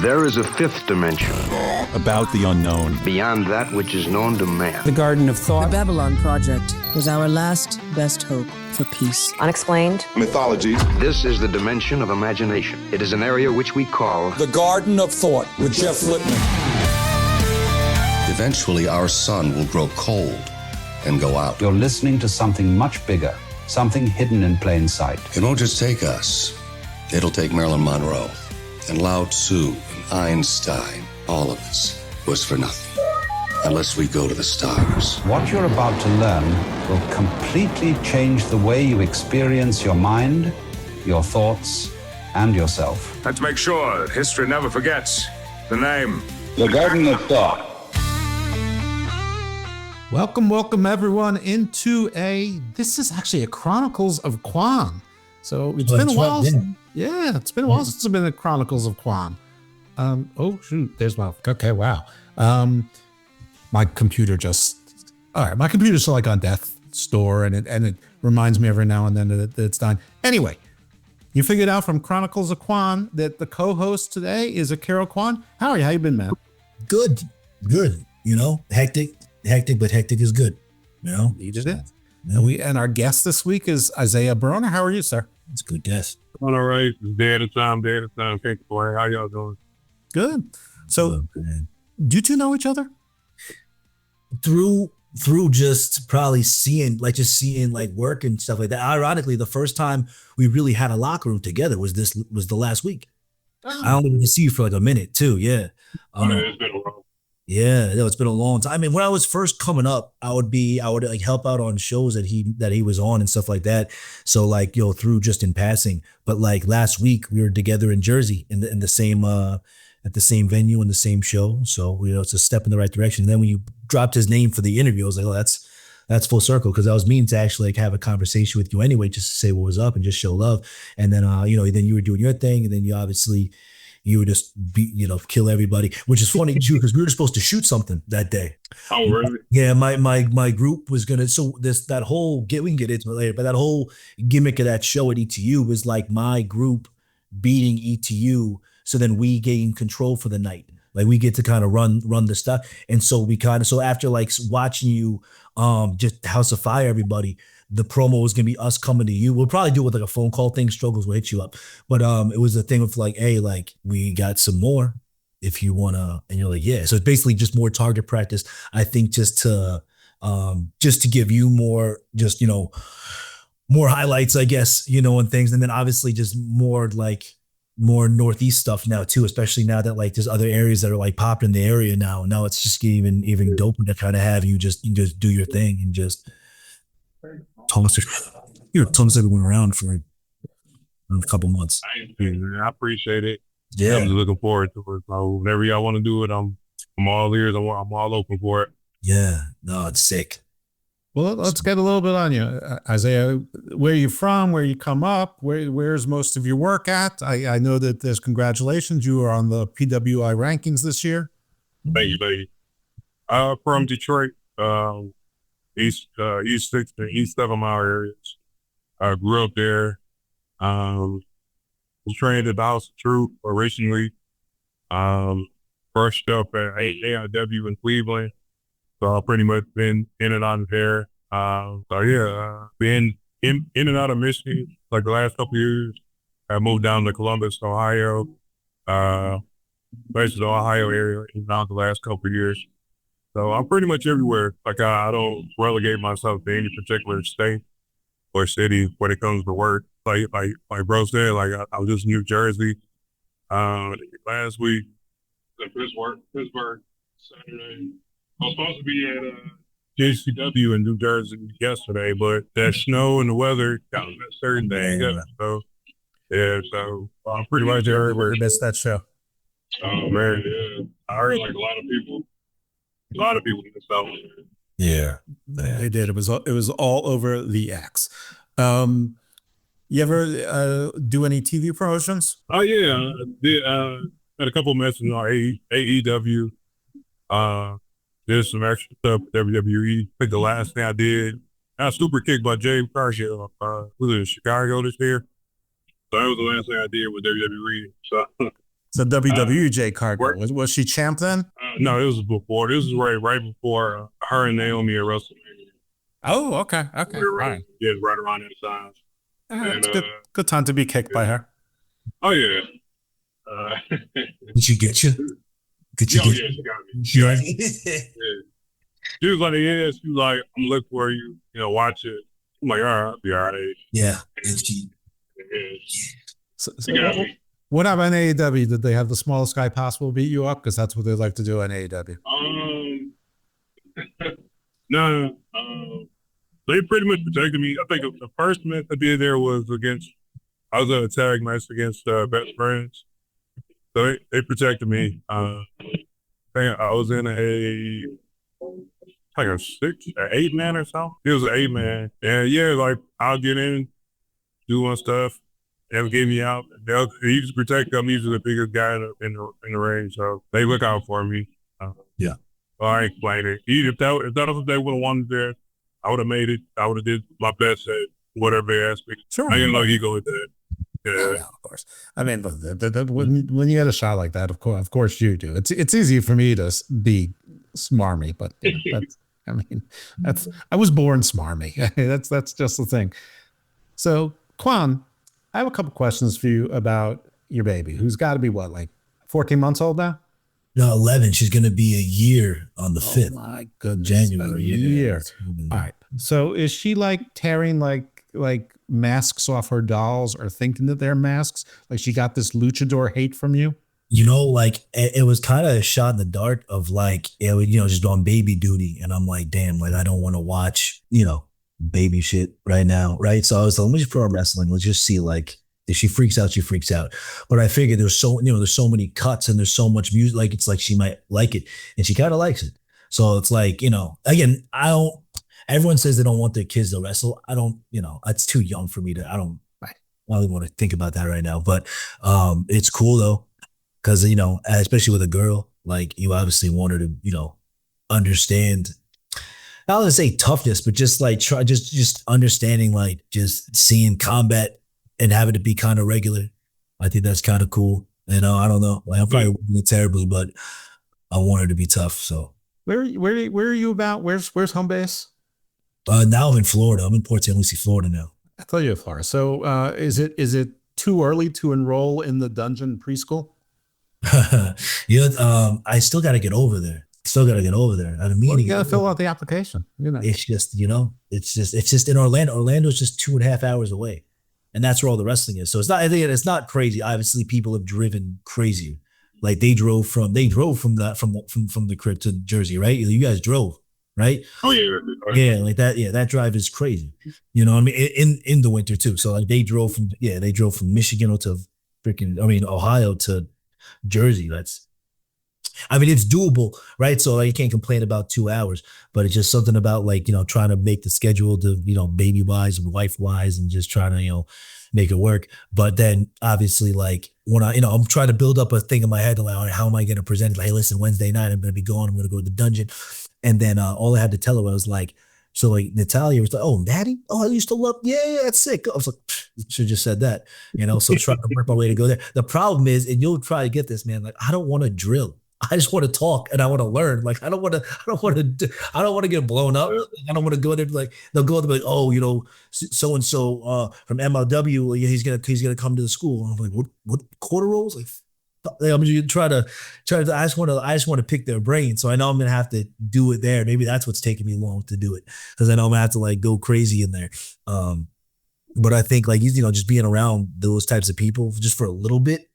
There is a fifth dimension. About the unknown. Beyond that which is known to man. The Garden of Thought. The Babylon Project was our last best hope for peace. Unexplained. Mythologies. This is the dimension of imagination. It is an area which we call The Garden of Thought with Jeff Lippman. Eventually, our sun will grow cold and go out. You're listening to something much bigger, something hidden in plain sight. It won't just take us. It'll take Marilyn Monroe and Lao Tzu and Einstein. All of us was for nothing, unless we go to the stars. What you're about to learn will completely change the way you experience your mind, your thoughts, and yourself. Let's make sure that history never forgets the name. The Garden of Thought. Welcome everyone into this is actually a Chronicles of Kwon. So it's been a while. Yeah, it's been a while since I've been at Chronicles of Kwon. Oh shoot, there's my, okay, wow. My computer's like on death's door and it reminds me every now and then that it's done. Anyway, you figured out from Chronicles of Kwon that the co-host today is Ikuro Kwon. How are you? How you been, man? Good. You know, hectic, but hectic is good. You know, you just did. And our guest this week is Isaiah Broner. How are you, sir? It's a good guest. All right, day at a time. Thank you, boy. How y'all doing? Good. So, do you two know each other? Through just probably seeing work and stuff like that. Ironically, the first time we really had a locker room together was the last week. Oh. I only get to see you for like a minute too. Yeah. It's been a while. Yeah, no, it's been a long time. I mean, when I was first coming up, I would like help out on shows that he was on and stuff like that. So like, through just in passing. But like last week we were together in Jersey in the same at the same venue in the same show. So it's a step in the right direction. And then when you dropped his name for the interview, I was like, oh, that's full circle, because I was meaning to actually like have a conversation with you anyway, just to say what was up and just show love. And then then you were doing your thing, and then you would just kill everybody, which is funny too, because we were supposed to shoot something that day. Oh, really? Yeah, my group was gonna. So that whole we can get into it later, but that whole gimmick of that show at ETU was like my group beating ETU, so then we gain control for the night. Like we get to kind of run the stuff, and so so after like watching you, just House of Fire everybody. The promo was gonna be us coming to you. We'll probably do it with like a phone call thing. Struggles will hit you up, but it was a thing of like, hey, like we got some more if you wanna, and you're like, yeah. So it's basically just more target practice. I think just to give you more, more highlights, I guess, and things, and then obviously just more Northeast stuff now too, especially now that like there's other areas that are like popping in the area now. Now it's just even doper to kind of have you just do your thing and just. Toss everyone around for a couple months. I appreciate it. Yeah, I'm just looking forward to it. So whenever y'all want to do it, I'm all ears. I'm all open for it. Yeah, no, it's sick. Well, let's get a little bit on you, Isaiah. Where are you from? Where you come up? Where's most of your work at? I know that there's congratulations. You are on the PWI rankings this year. Thank you, lady. From Detroit. East 6 and East 7 mile areas. I grew up there. Was trained at the House of Truth originally. First up at AIW in Cleveland. So I've pretty much been in and out of there. Been in and out of Michigan like the last couple of years. I moved down to Columbus, Ohio. Basically the Ohio area now the last couple of years. So I'm pretty much everywhere. Like I don't relegate myself to any particular state or city when it comes to work. Like bro said, like I was just in New Jersey last week. In Pittsburgh Saturday. I was supposed to be at JCW in New Jersey yesterday, but that snow and the weather got me that certain day. So I'm pretty much everywhere. Missed that show. Oh man, yeah. I heard like a lot of people in the South. Yeah, they did. It was all over the X. You ever do any TV promotions? Oh yeah, I did. Had a couple messages on AEW. Did some extra stuff with WWE. I think the last thing I did, I got super kicked by James Cargill. Was in Chicago this year. So that was the last thing I did with WWE. So So WWE card. Was she champ then? No, it was before. This was right before her and Naomi at WrestleMania. Oh, okay. Right. Yeah, right around that time. It's good time to be kicked by her. Oh yeah. Did she get you? Did you yeah, she got me. She was like, yeah, she was like, I'm looking for you, watch it. I'm like, all right, I'll be all right. Yeah. So what happened in AEW? Did they have the smallest guy possible beat you up? Because that's what they like to do in AEW. No. They pretty much protected me. I think the first match I did there was I was in a tag match against Best Friends. So they protected me. I think I was in an 8-man or something. It was an 8-man. And yeah, like I'll get in, doing stuff. They'll get me out. He just protect them. He's the biggest guy in the ring. So they look out for me. Yeah. Well, I ain't complaining. If that was what they would have wanted there, I would have made it. I would have did my best at whatever they asked me. Sure. I didn't know he go with that. Yeah, of course. I mean, when you get a shot like that, of course you do. It's easy for me to be smarmy, but I was born smarmy. That's just the thing. So, Kwon, I have a couple questions for you about your baby, who's got to be what, like 14 months old now? No, 11. She's going to be a year on the 5th. Oh my goodness. January. A year. All right. So is she like tearing like masks off her dolls or thinking that they're masks? Like she got this luchador hate from you? Like it was kind of a shot in the dark of like, just on baby duty. And I'm like, damn, like I don't want to watch, baby shit right now. Right. So I was like, let me just put on wrestling. Let's just see, like, if she freaks out, she freaks out. But I figured there's so many cuts and there's so much music. Like, it's like she might like it and she kind of likes it. So it's like, again, everyone says they don't want their kids to wrestle. I don't, it's too young for me I don't really want to think about that right now. But it's cool though. Cause, especially with a girl, like you obviously want her to, understand, I don't want to say toughness, but just like just understanding, like just seeing combat and having it be kind of regular. I think that's kind of cool. I don't know. Like I'm probably working it terribly, but I want her to be tough. So where are you about? Where's home base? Now I'm in Florida. I'm in Port St. Lucie, Florida now. I thought you were Florida. So is it too early to enroll in the dungeon preschool? I still got to get over there. I mean, you got to fill out the application. It's just, it's just in Orlando. Orlando's just 2.5 hours away. And that's where all the wrestling is. So it's not crazy. Obviously, people have driven crazy. Like they drove from the crib to Jersey, right? You guys drove, right? Oh yeah. Yeah, like that. Yeah, that drive is crazy. You know what I mean? In the winter too. So like they drove from Michigan to Ohio to Jersey. It's doable, right? So you can't complain about 2 hours, but it's just something about like, trying to make the schedule to, baby wise and wife wise and just trying to, make it work. But then obviously like when I'm trying to build up a thing in my head, like, how am I going to present? Like, hey, listen, Wednesday night, I'm going to be gone. I'm going to go to the dungeon. And then all I had to tell her was like, so like Natalia was like, oh, Maddie? Oh, I used to love, yeah, that's sick. I was like, should have just said that, so trying to work my way to go there. The problem is, and you'll try to get this, man, like I don't want to drill. I just want to talk and I want to learn. Like I don't want to get blown up. I don't want to go there like they'll go there like, oh, so and so from MLW, he's gonna come to the school. And I'm like, what quarter rolls? Like I'm gonna try to. I just want to pick their brain. So I know I'm gonna have to do it there. Maybe that's what's taking me long to do it because I know I'm gonna have to like go crazy in there. But I think like just being around those types of people just for a little bit,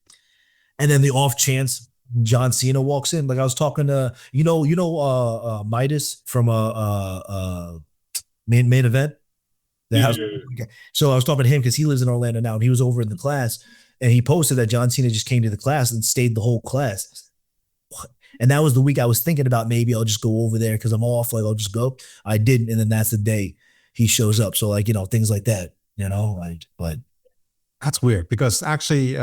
and then the off chance John Cena walks in. Like I was talking to Midas from main event. So I was talking to him because he lives in Orlando now, and he was over in the class, and he posted that John Cena just came to the class and stayed the whole class. What? And that was the week I was thinking about maybe I'll just go over there because I'm off. Like I'll just go. I didn't, and then that's the day he shows up. So like things like that. But that's weird because actually.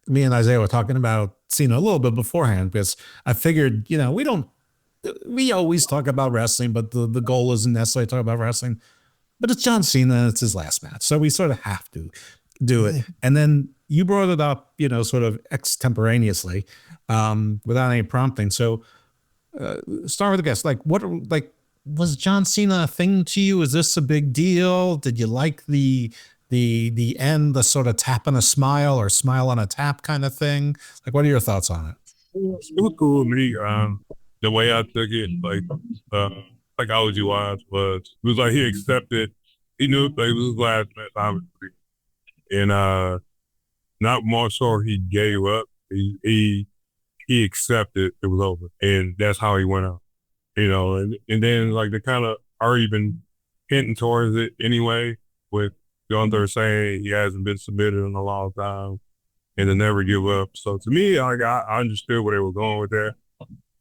Me and Isaiah were talking about Cena a little bit beforehand because I figured, we always talk about wrestling, but the goal isn't necessarily to talk about wrestling. But it's John Cena and it's his last match. So we sort of have to do it. And then you brought it up, sort of extemporaneously, without any prompting. So, start with the guest. Was John Cena a thing to you? Is this a big deal? Did you like the end, the sort of tap and a smile or smile on a tap kind of thing? Like, what are your thoughts on it? It was cool with me. The way I took it, psychology wise, it was like he accepted. He knew it was his last match, obviously, and not more so he gave up. He accepted it was over, and that's how he went out. And then like they kind of already been hinting towards it anyway, with Gunther saying he hasn't been submitted in a long time and to never give up. So to me, I understood where they were going with that.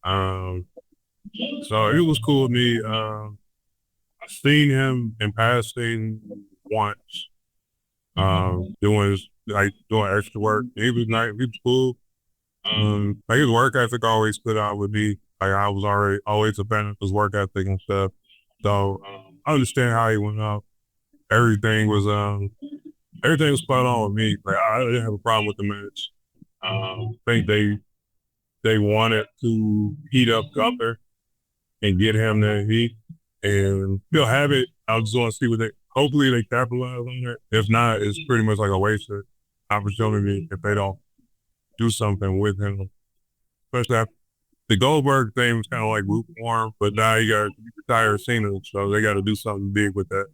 So it was cool with me. I've seen him in passing once, doing extra work. He was nice. He was cool. His work ethic always stood out with me. I was always a fan of his work ethic and stuff. So I understand how he went out. Everything was spot on with me. Like I didn't have a problem with the match. I think they wanted to heat up Gunther and get him the heat, and they'll have it. I just want to see hopefully they capitalize on it. If not, it's pretty much like a wasted opportunity if they don't do something with him. Especially after the Goldberg thing was kind of like lukewarm, but now you got to retire Cena, so they got to do something big with that.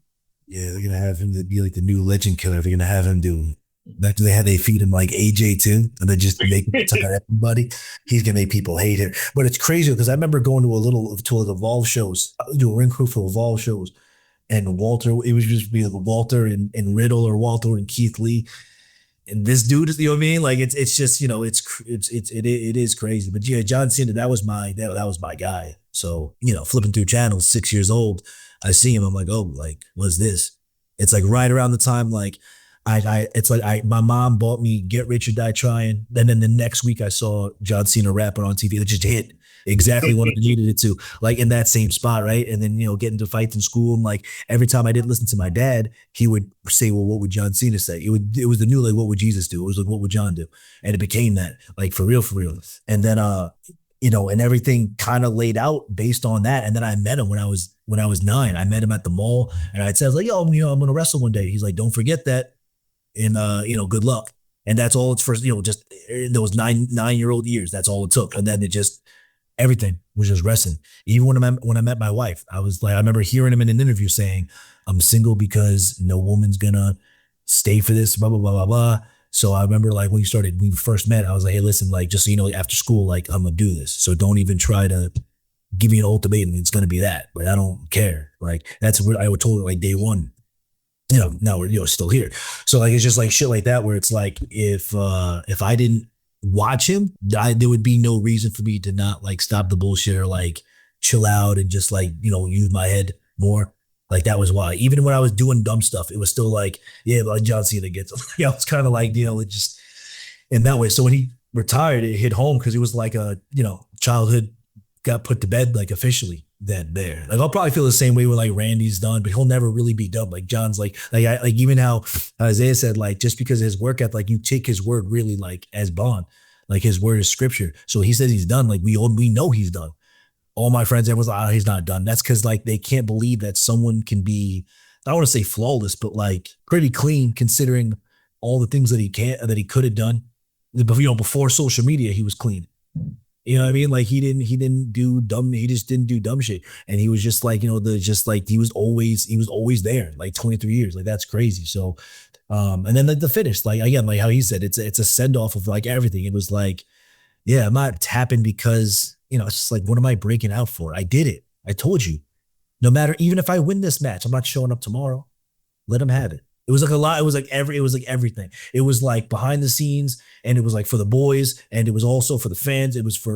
Yeah, they're gonna have him to be like the new legend killer. They're gonna have him do that. They feed him like AJ too, and they just make him talk about everybody. He's gonna make people hate him. But it's crazy because I remember going to the Evolve shows, do a ring crew for Evolve shows, and Walter. It was just be like Walter and Riddle or Walter and Keith Lee. And this dude is, you know what I mean? Like it's just, it is crazy. But yeah, John Cena, that was my guy. So, flipping through channels, 6 years old, I see him. I'm like, oh, like, what's this? It's like right around the time, like my mom bought me Get Rich or Die Trying. And then the next week I saw John Cena rapping on TV. It just hit exactly what I needed it to, like in that same spot, right? And then, get into fights in school. And like every time I didn't listen to my dad, he would say, well, what would John Cena say? It was the new, like, what would Jesus do? It was like, what would John do? And it became that, like, for real. And then, and everything kind of laid out based on that. And then I met him when I was 9. I met him at the mall, and I said, like, yo, I'm going to wrestle one day. He's like, don't forget that. And, good luck. And that's all it's for, just those 9-year-old years. That's all it took. And then it just, everything was just wrestling. Even when I met my wife, I was like, I remember hearing him in an interview saying, I'm single because no woman's gonna stay for this, blah, blah, blah, blah, blah. So I remember like when we first met, I was like, hey, listen, like, just so you know, after school, like, I'm gonna do this. So don't even try to give me an ultimatum. It's gonna be that, but I don't care. Like, that's what I would told her like day one. Now we're still here. So like it's just like shit like that where it's like if I didn't watch him, there would be no reason for me to not like stop the bullshit or like chill out and just like use my head more. Like that was why. Even when I was doing dumb stuff, it was still like, yeah, like John Cena gets him. It's kind of like it just in that way. So when he retired, it hit home because it was like a childhood got put to bed like officially. Then there, like I'll probably feel the same way when like Randy's done, but he'll never really be done. Like John's like even how Isaiah said, like just because of his work ethic, like you take his word really like as bond, like his word is scripture. So he says he's done. Like we know he's done. All my friends, everyone's like, he's not done. That's because like they can't believe that someone can be, I don't want to say flawless, but like pretty clean considering all the things that he could have done. Before social media, he was clean. You know what I mean? Like he didn't do dumb. He just didn't do dumb shit. And he was just like, he was always there, like 23 years. Like that's crazy. So, and then the finish, like again, like how he said, it's a send off of like everything. It was like, yeah, I'm not tapping because, it's just like, what am I breaking out for? I did it. I told you, no matter, even if I win this match, I'm not showing up tomorrow. Let him have it. It was like a lot. It was like everything. It was like behind the scenes, and it was like for the boys, and it was also for the fans. It was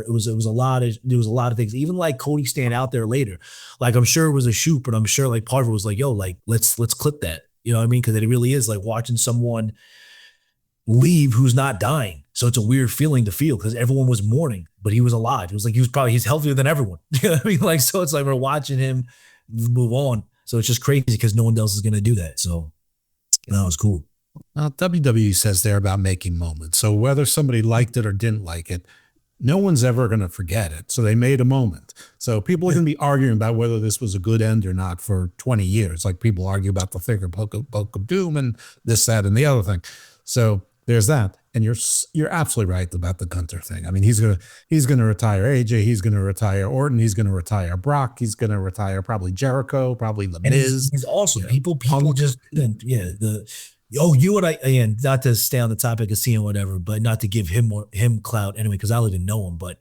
a lot of things. Even like Cody staying out there later, like I'm sure it was a shoot, but I'm sure like part of it was like, yo, like let's clip that. You know what I mean? Because it really is like watching someone leave who's not dying. So it's a weird feeling to feel because everyone was mourning, but he was alive. It was like he's healthier than everyone. You know what I mean? Like so, it's like we're watching him move on. So it's just crazy because no one else is gonna do that. So. No, it was cool. WWE says they're about making moments. So whether somebody liked it or didn't like it, no one's ever going to forget it. So they made a moment. So people are going to be arguing about whether this was a good end or not for 20 years. Like people argue about the figure poke of doom and this, that, and the other thing. So there's that. And you're absolutely right about the Gunter thing. I mean, he's gonna retire AJ. He's gonna retire Orton. He's gonna retire Brock. He's gonna retire probably Jericho. Probably The Miz. He's awesome. Yeah. People just you what and not to stay on the topic of Cena, whatever, but not to give him clout anyway, because I don't even know him. But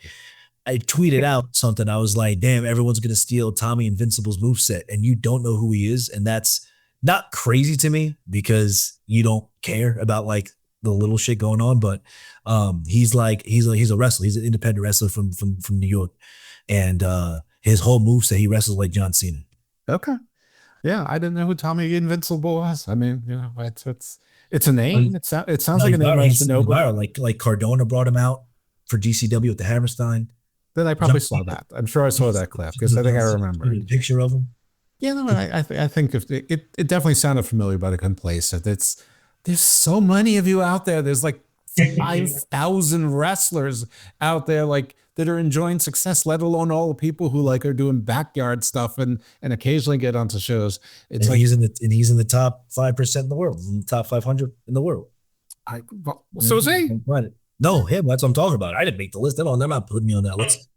I tweeted out something. I was like, damn, everyone's gonna steal Tommy Invincible's moveset, and you don't know who he is, and that's not crazy to me because you don't care about like the little shit going on. But he's a wrestler. He's an independent wrestler from New York, and his whole moveset, he wrestles like John Cena. Okay. Yeah, I didn't know who Tommy Invincible was. I mean, it's a name. It sounds like a name I should know. Like Cardona brought him out for GCW at the Hammerstein. Then I probably saw that. I'm sure I saw that clip because I think I remember a picture of him. Yeah, no, I think if it definitely sounded familiar, but I couldn't place it. There's so many of you out there. There's like 5,000 wrestlers out there like that are enjoying success, let alone all the people who like are doing backyard stuff and occasionally get onto shows. It's he's in the top 5% in the world, in the top 500 in the world. So is he? No, him. That's what I'm talking about. I didn't make the list. They're not putting me on that list.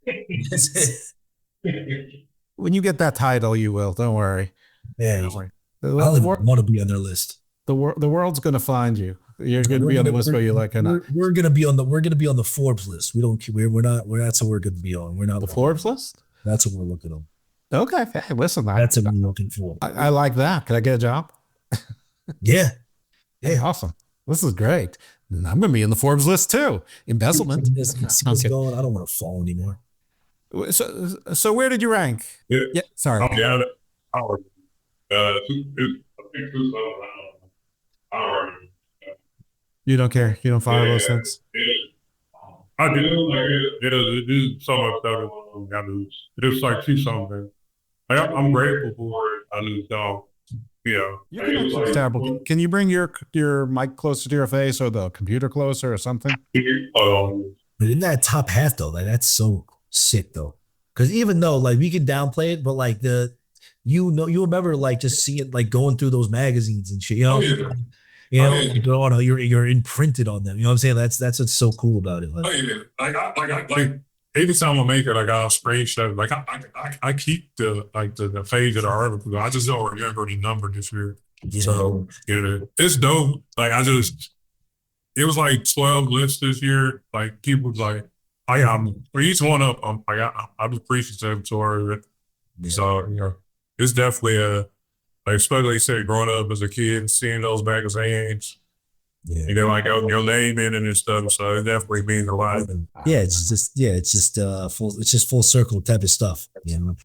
When you get that title, you will. Don't worry. Yeah, don't worry. I want to be on their list. The world's going to find you. You're going to be on the list whether you like it or not. We're going to be on the Forbes list. We're not. That's what we're going to be on. We're not the Forbes list. That's what we're looking on. Okay. Hey, listen, that's what I'm looking for. I like that. Can I get a job? Yeah. Hey, awesome. This is great. And I'm going to be in the Forbes list too. Embezzlement. What's going? I don't want to fall anymore. So where did you rank? Yeah. Sorry. You don't care. You don't follow those things. I do. Like it is so much stuff. I lose. It is like see something. Like I'm grateful for it. I lose dog. Yeah. It's terrible. Can you bring your mic closer to your face or the computer closer or something? But in that top half though, like that's so sick though. Because even though like we can downplay it, but like you remember like just seeing like going through those magazines and shit. You know. You're imprinted on them. You know what I'm saying? That's what's so cool about it. Like every time I make it, I got a screenshot. Like I keep the page of the article. I just don't remember any number this year. Yeah. So it's dope. Like it was like 12 lists this year. Like people like for each one of them, I'm appreciative toward it. Yeah. So it's definitely like especially like said growing up as a kid, seeing those magazines, like your name in it and stuff. So it definitely means a lot. Yeah, it's just full circle type of stuff. You know,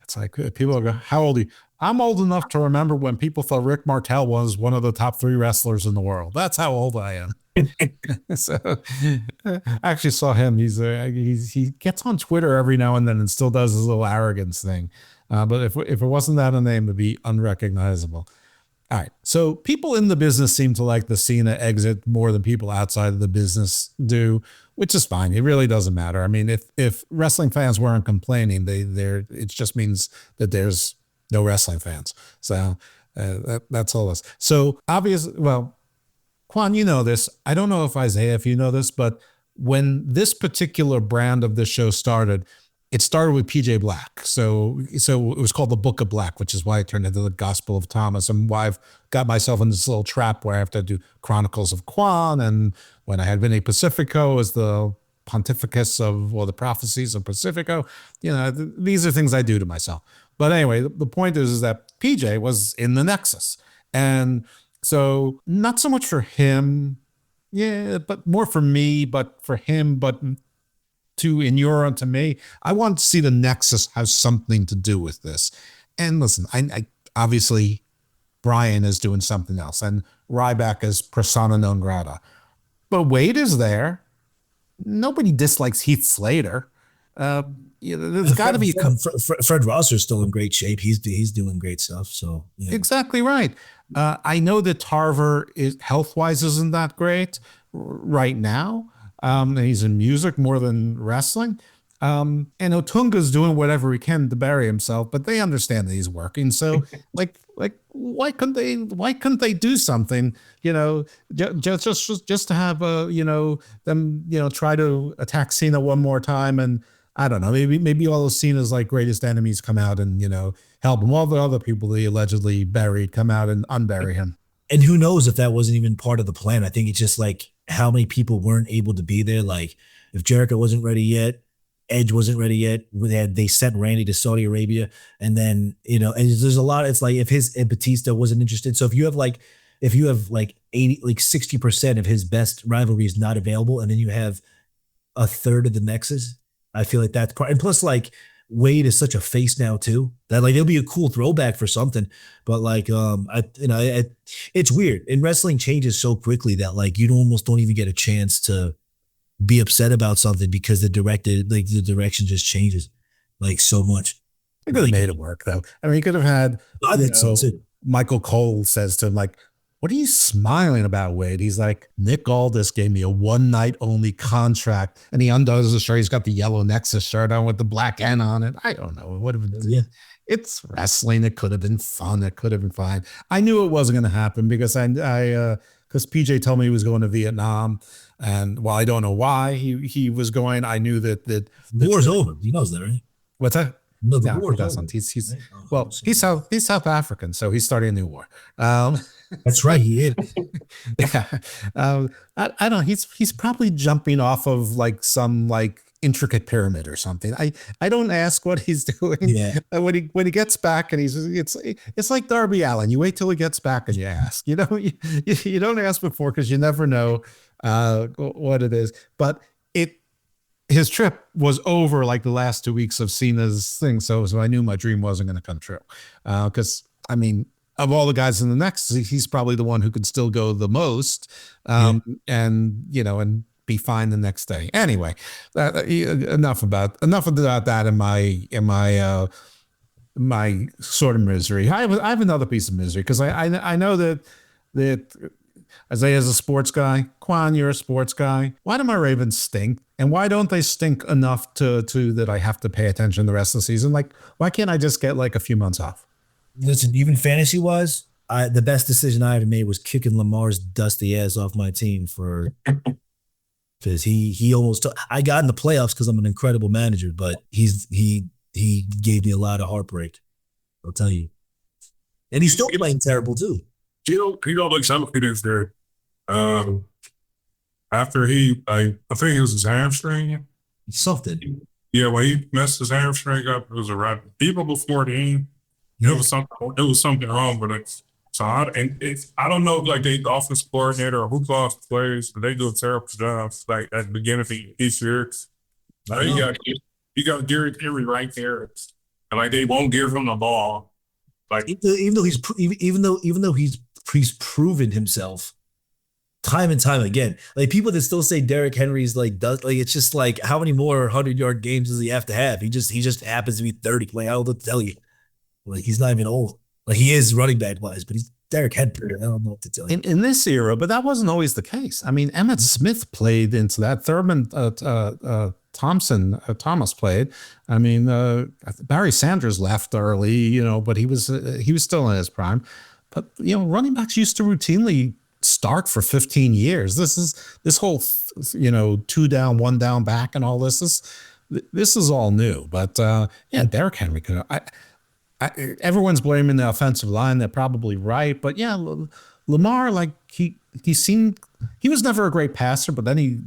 it's like people go, "How old are you?" I'm old enough to remember when people thought Rick Martel was one of the top 3 wrestlers in the world. That's how old I am. So I actually saw him. He gets on Twitter every now and then and still does his little arrogance thing. But if it wasn't that a name, it'd be unrecognizable. All right. So people in the business seem to like the Cena exit more than people outside of the business do, which is fine. It really doesn't matter. I mean, if wrestling fans weren't complaining, it just means that there's no wrestling fans. So that's all this. So obviously, well, Kwon, you know this. I don't know if you know this, but when this particular brand of this show started, it started with PJ Black. So it was called the Book of Black, which is why it turned into the Gospel of Thomas, and why I've got myself in this little trap where I have to do Chronicles of Kwon. And when I had Vinny Pacifico as the Pontificus or the Prophecies of Pacifico, these are things I do to myself. But anyway, the point is that PJ was in the Nexus. And so not so much for him, but more for me, but for him, but to inure unto me. I want to see the Nexus have something to do with this. And listen, I obviously Brian is doing something else and Ryback is persona non grata. But Wade is there. Nobody dislikes Heath Slater. There's got to be Fred Rosser's still in great shape. He's doing great stuff. So yeah. Exactly right. I know that Tarver is health wise isn't that great right now. And he's in music more than wrestling. And Otunga's doing whatever he can to bury himself, but they understand that he's working. So like why couldn't they do something, just to have them, try to attack Cena one more time. And I don't know, maybe all of Cena's like greatest enemies come out and, help him. All the other people he allegedly buried come out and unbury him. And who knows if that wasn't even part of the plan. I think it's just like how many people weren't able to be there. Like if Jericho wasn't ready yet, Edge wasn't ready yet. They sent Randy to Saudi Arabia, and then and there's a lot. It's like if Batista wasn't interested. So if you have like 60% of his best rivalries not available, and then you have a third of the Nexus, I feel like that's part. And plus, like Wade is such a face now too that like it'll be a cool throwback for something. But like it's weird. And wrestling changes so quickly that like you almost don't even get a chance to be upset about something because the direction just changes like so much. He could have made it work though. I mean, he could have had. Michael Cole says to him like, "What are you smiling about, Wade?" He's like, "Nick Aldis gave me a one night only contract," and he undoes the shirt. He's got the yellow Nexus shirt on with the black N on it. I don't know what. It's wrestling. It could have been fun. It could have been fine. I knew it wasn't going to happen because because PJ told me he was going to Vietnam. And while I don't know why he was going, I knew that the war's over. He knows that, right? What's that? No, the war doesn't. He's South African, so he's starting a new war. That's right, he is. Yeah. I don't. He's probably jumping off of like some like intricate pyramid or something. I don't ask what he's doing. Yeah. When he gets back and it's like Darby Allin. You wait till he gets back and you ask. You don't ask before because you never know what it is. But his trip was over like the last 2 weeks of Cena's thing. So I knew my dream wasn't going to come true. Because I mean, of all the guys in the Nexus, he's probably the one who could still go the most. And be fine the next day. Anyway, enough about that in my sort of misery. I have another piece of misery because I know that Isaiah's a sports guy. Kwon, you're a sports guy. Why do my Ravens stink? And why don't they stink enough to that I have to pay attention the rest of the season? Like, why can't I just get like a few months off? Listen, even fantasy-wise, the best decision I ever made was kicking Lamar's dusty ass off my team because he almost I got in the playoffs because I'm an incredible manager, but he gave me a lot of heartbreak. I'll tell you. And he's still playing terrible too. You know, like something is there. After I think it was his hamstring. Something. Yeah, when he messed his hamstring up, it was a right. Even before the game, it was something wrong with it. So I don't know, like the offense coordinator or who calls the plays, but they do a terrible job. Like at the beginning of each year, like you got Gary Henry right there, and like they won't give him the ball. Like even though he's proven himself time and time again. Like people that still say Derrick Henry's it's just like how many more 100-yard games does he have to have? He just happens to be 30. Like I don't know what to tell you. Like he's not even old. Like he is running back wise, but he's Derrick Henry. I don't know what to tell you. In this era, but that wasn't always the case. I mean, Emmitt Smith played into that. Thurman Thomas played. I mean, Barry Sanders left early, but he was still in his prime. But running backs used to routinely start for 15 years. This whole 2 down, 1 down back, and all this is all new. But Derrick Henry could. Everyone's blaming the offensive line. They're probably right, but Lamar, like he was never a great passer, but then he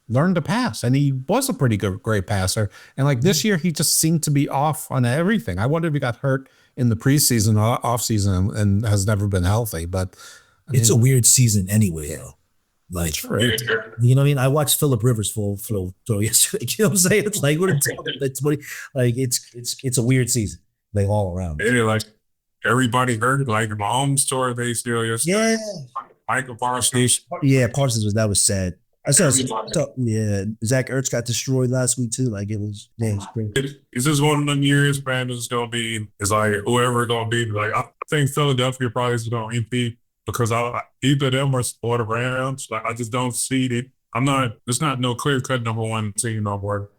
learned to pass, and he was a pretty great passer. And like this year, he just seemed to be off on everything. I wonder if he got hurt in the preseason, off season, and has never been healthy. But it's a weird season anyway, though. Like, sure. You know what I mean? I watched Phillip Rivers throw yesterday. You know what I'm saying? It's like it's a weird season. Like all around. It like everybody heard like Mahomes tore they still yesterday. Yeah. Michael Parsons. Yeah, Parsons was sad. I saw, yeah, Zach Ertz got destroyed last week too. Like it was great. It's just one of them years, man. It's like whoever gonna be. Like I think Philadelphia probably is gonna MVP because either them or the Rams. Like I just don't see it. It's not no clear cut number one team no more.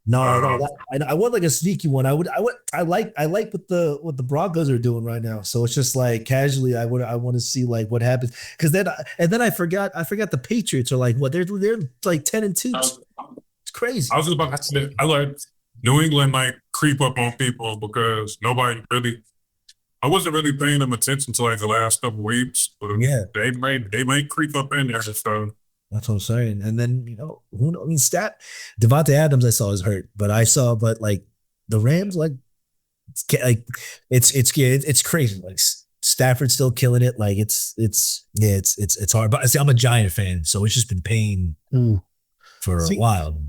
No, I want like a sneaky one. I like what the Broncos are doing right now. So it's just like casually, I want to see like what happens because then I forgot the Patriots are like what they're like 10-2. It's crazy. I was just about to say I like New England might creep up on people because nobody really. I wasn't really paying them attention to like the last couple of weeks, but yeah, they might creep up in there. So. That's what I'm saying. And then, who knows? I mean, Devontae Adams I saw is hurt, but like the Rams, like it's crazy. Like Stafford's still killing it. Like it's hard. But see, I'm a Giant fan, so it's just been pain for a while.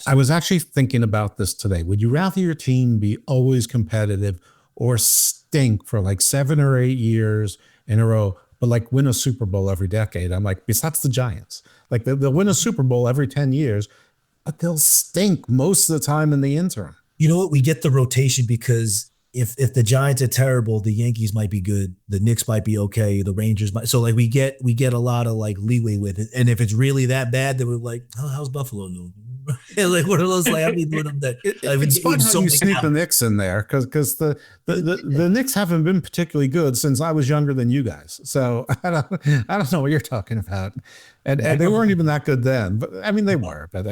I was actually thinking about this today. Would you rather your team be always competitive or stink for like 7 or 8 years in a row, but like win a Super Bowl every decade? I'm like, besides the Giants, like they'll win a Super Bowl every 10 years, but they'll stink most of the time in the interim. You know what? We get the rotation because if the Giants are terrible, the Yankees might be good. The Knicks might be okay. The Rangers might. So like we get a lot of like leeway with it. And if it's really that bad, then we're like, oh, how's Buffalo doing? Like one of those like I mean doing that. It's fun how you sneak the Knicks in there because the Knicks haven't been particularly good since I was younger than you guys. So I don't know what you're talking about, and they weren't even that good then. But I mean they were. But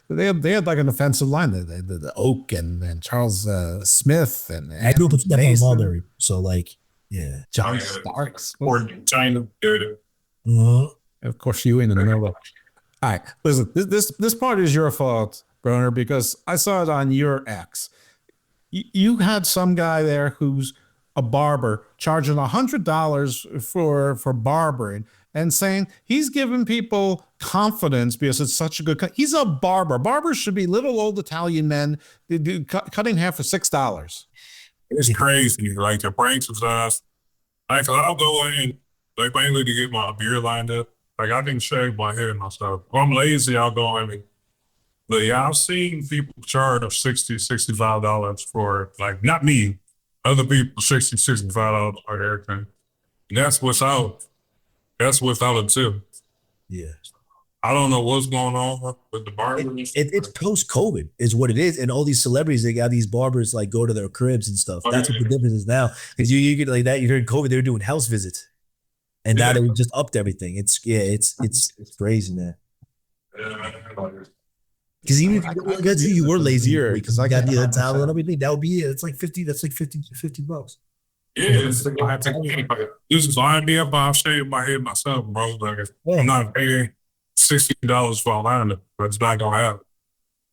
they had like an offensive line. The Oak and Charles Smith and I grew up with Stephon Marbury. So like yeah, John Starks or China. Of course you in the middle. All right, listen, this part is your fault, Broner, because I saw it on your X. You had some guy there who's a barber charging $100 for barbering and saying he's giving people confidence because it's such a good he's a barber. Barbers should be little old Italian men cutting hair for $6. It's crazy. Like the pranks was like I'll go in like mainly to get my beard lined up. Like, I can shave my hair myself. If I'm lazy, I'll go in. But yeah, I've seen people charge $60, $65 for, like, not me, other people $60, $65 for a haircut. And that's without a tip. Yeah. I don't know what's going on with the barbers. It's post-COVID is what it is. And all these celebrities, they got these barbers like go to their cribs and stuff. That's what the difference is now. Because you get like that, you heard COVID, they were doing house visits. And now they just upped everything. It's crazy, man. Because even if you were lazier because I got the towel and everything, that would be it. It's like $50. That's like $50. Yeah, it's like I have to this is IMDF. I'll shave my head myself, bro. Like I'm not paying $60 for a lineup, but it's not gonna happen.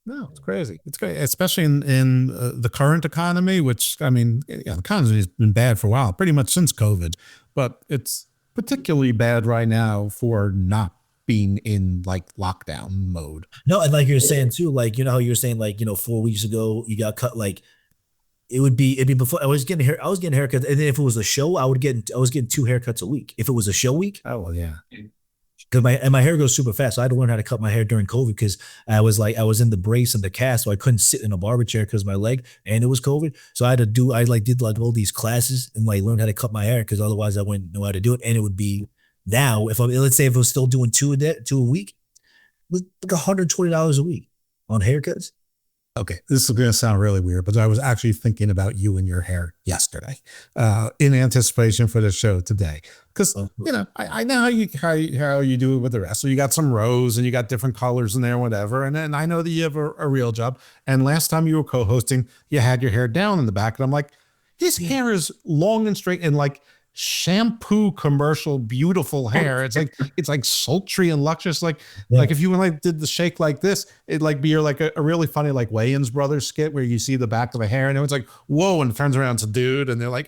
No, it's crazy. It's great, especially in the current economy, which I mean, the economy has been bad for a while, pretty much since COVID, but it's particularly bad right now for not being in like lockdown mode. No, and like you're saying too, like how you're saying like 4 weeks ago you got cut. Like it'd be before I was getting haircuts, and then if it was a show, I was getting 2 haircuts a week. If it was a show week, oh well, yeah. Because my hair goes super fast. So I had to learn how to cut my hair during COVID because I was in the brace and the cast, so I couldn't sit in a barber chair because my leg, and it was COVID. So I did all these classes and like learn how to cut my hair because otherwise I wouldn't know how to do it. And it would be now let's say if I was still doing two a week, it was like $120 a week on haircuts. Okay, this is going to sound really weird, but I was actually thinking about you and your hair yesterday, in anticipation for the show today. Because I know how you do it with the rest. So you got some rows and you got different colors in there, whatever. And then I know that you have a real job. And last time you were co-hosting, you had your hair down in the back, and I'm like, his hair is long and straight and like shampoo commercial beautiful hair. It's like sultry and luscious. Like if you did the shake like this, it'd like be like a really funny like Wayans Brothers skit where you see the back of a hair and it's like whoa, and it turns around to dude and they're like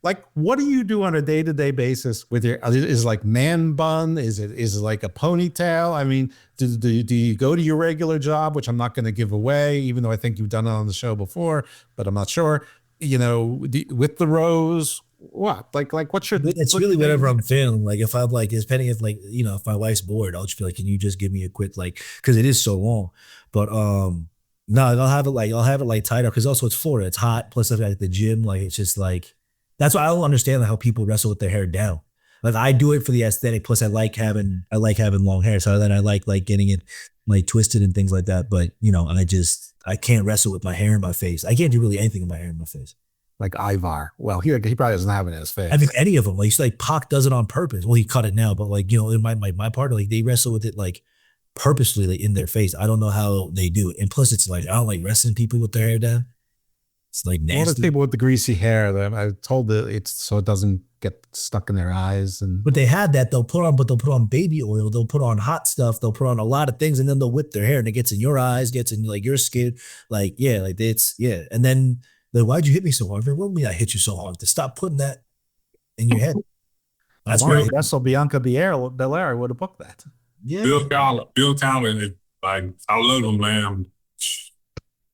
like what do you do on a day-to-day basis with your is it like man bun, is it like a ponytail? I mean, do you go to your regular job, which I'm not going to give away even though I think you've done it on the show before, but I'm not sure. With the rows, what? Like what's your? It's really whatever I'm feeling. Like if I'm like, depending if like, you know, if my wife's bored, I'll just be like, can you just give me a quick, like, because it is so long. But no, I'll have it like tied up because also it's Florida, it's hot. Plus I've got the gym, like it's just like that's why I don't understand how people wrestle with their hair down. Like I do it for the aesthetic. Plus I like having long hair, so then I like getting it like twisted and things like that. But you know, I can't wrestle with my hair in my face. I can't do really anything with my hair in my face. Like Ivar. Well, he probably doesn't have it in his face. I mean, any of them. Like Pac does it on purpose. Well, he cut it now, but like, you know, in my partner, like they wrestle with it like purposely like, in their face. I don't know how they do it. And plus it's like, I don't like wrestling people with their hair down. It's like nasty. What are people with the greasy hair? I told that it's so it doesn't get stuck in their eyes. But they had that. They'll put on baby oil. They'll put on hot stuff. They'll put on a lot of things, and then they'll whip their hair, and it gets in your eyes, gets in like your skin. Like yeah, like it's yeah. And then why'd you hit me so hard? What do you mean I hit you so hard? To stop putting that in your head. That's why wrestle Bianca Belair would have booked that. Yeah, Bill Collins, like I love him, man.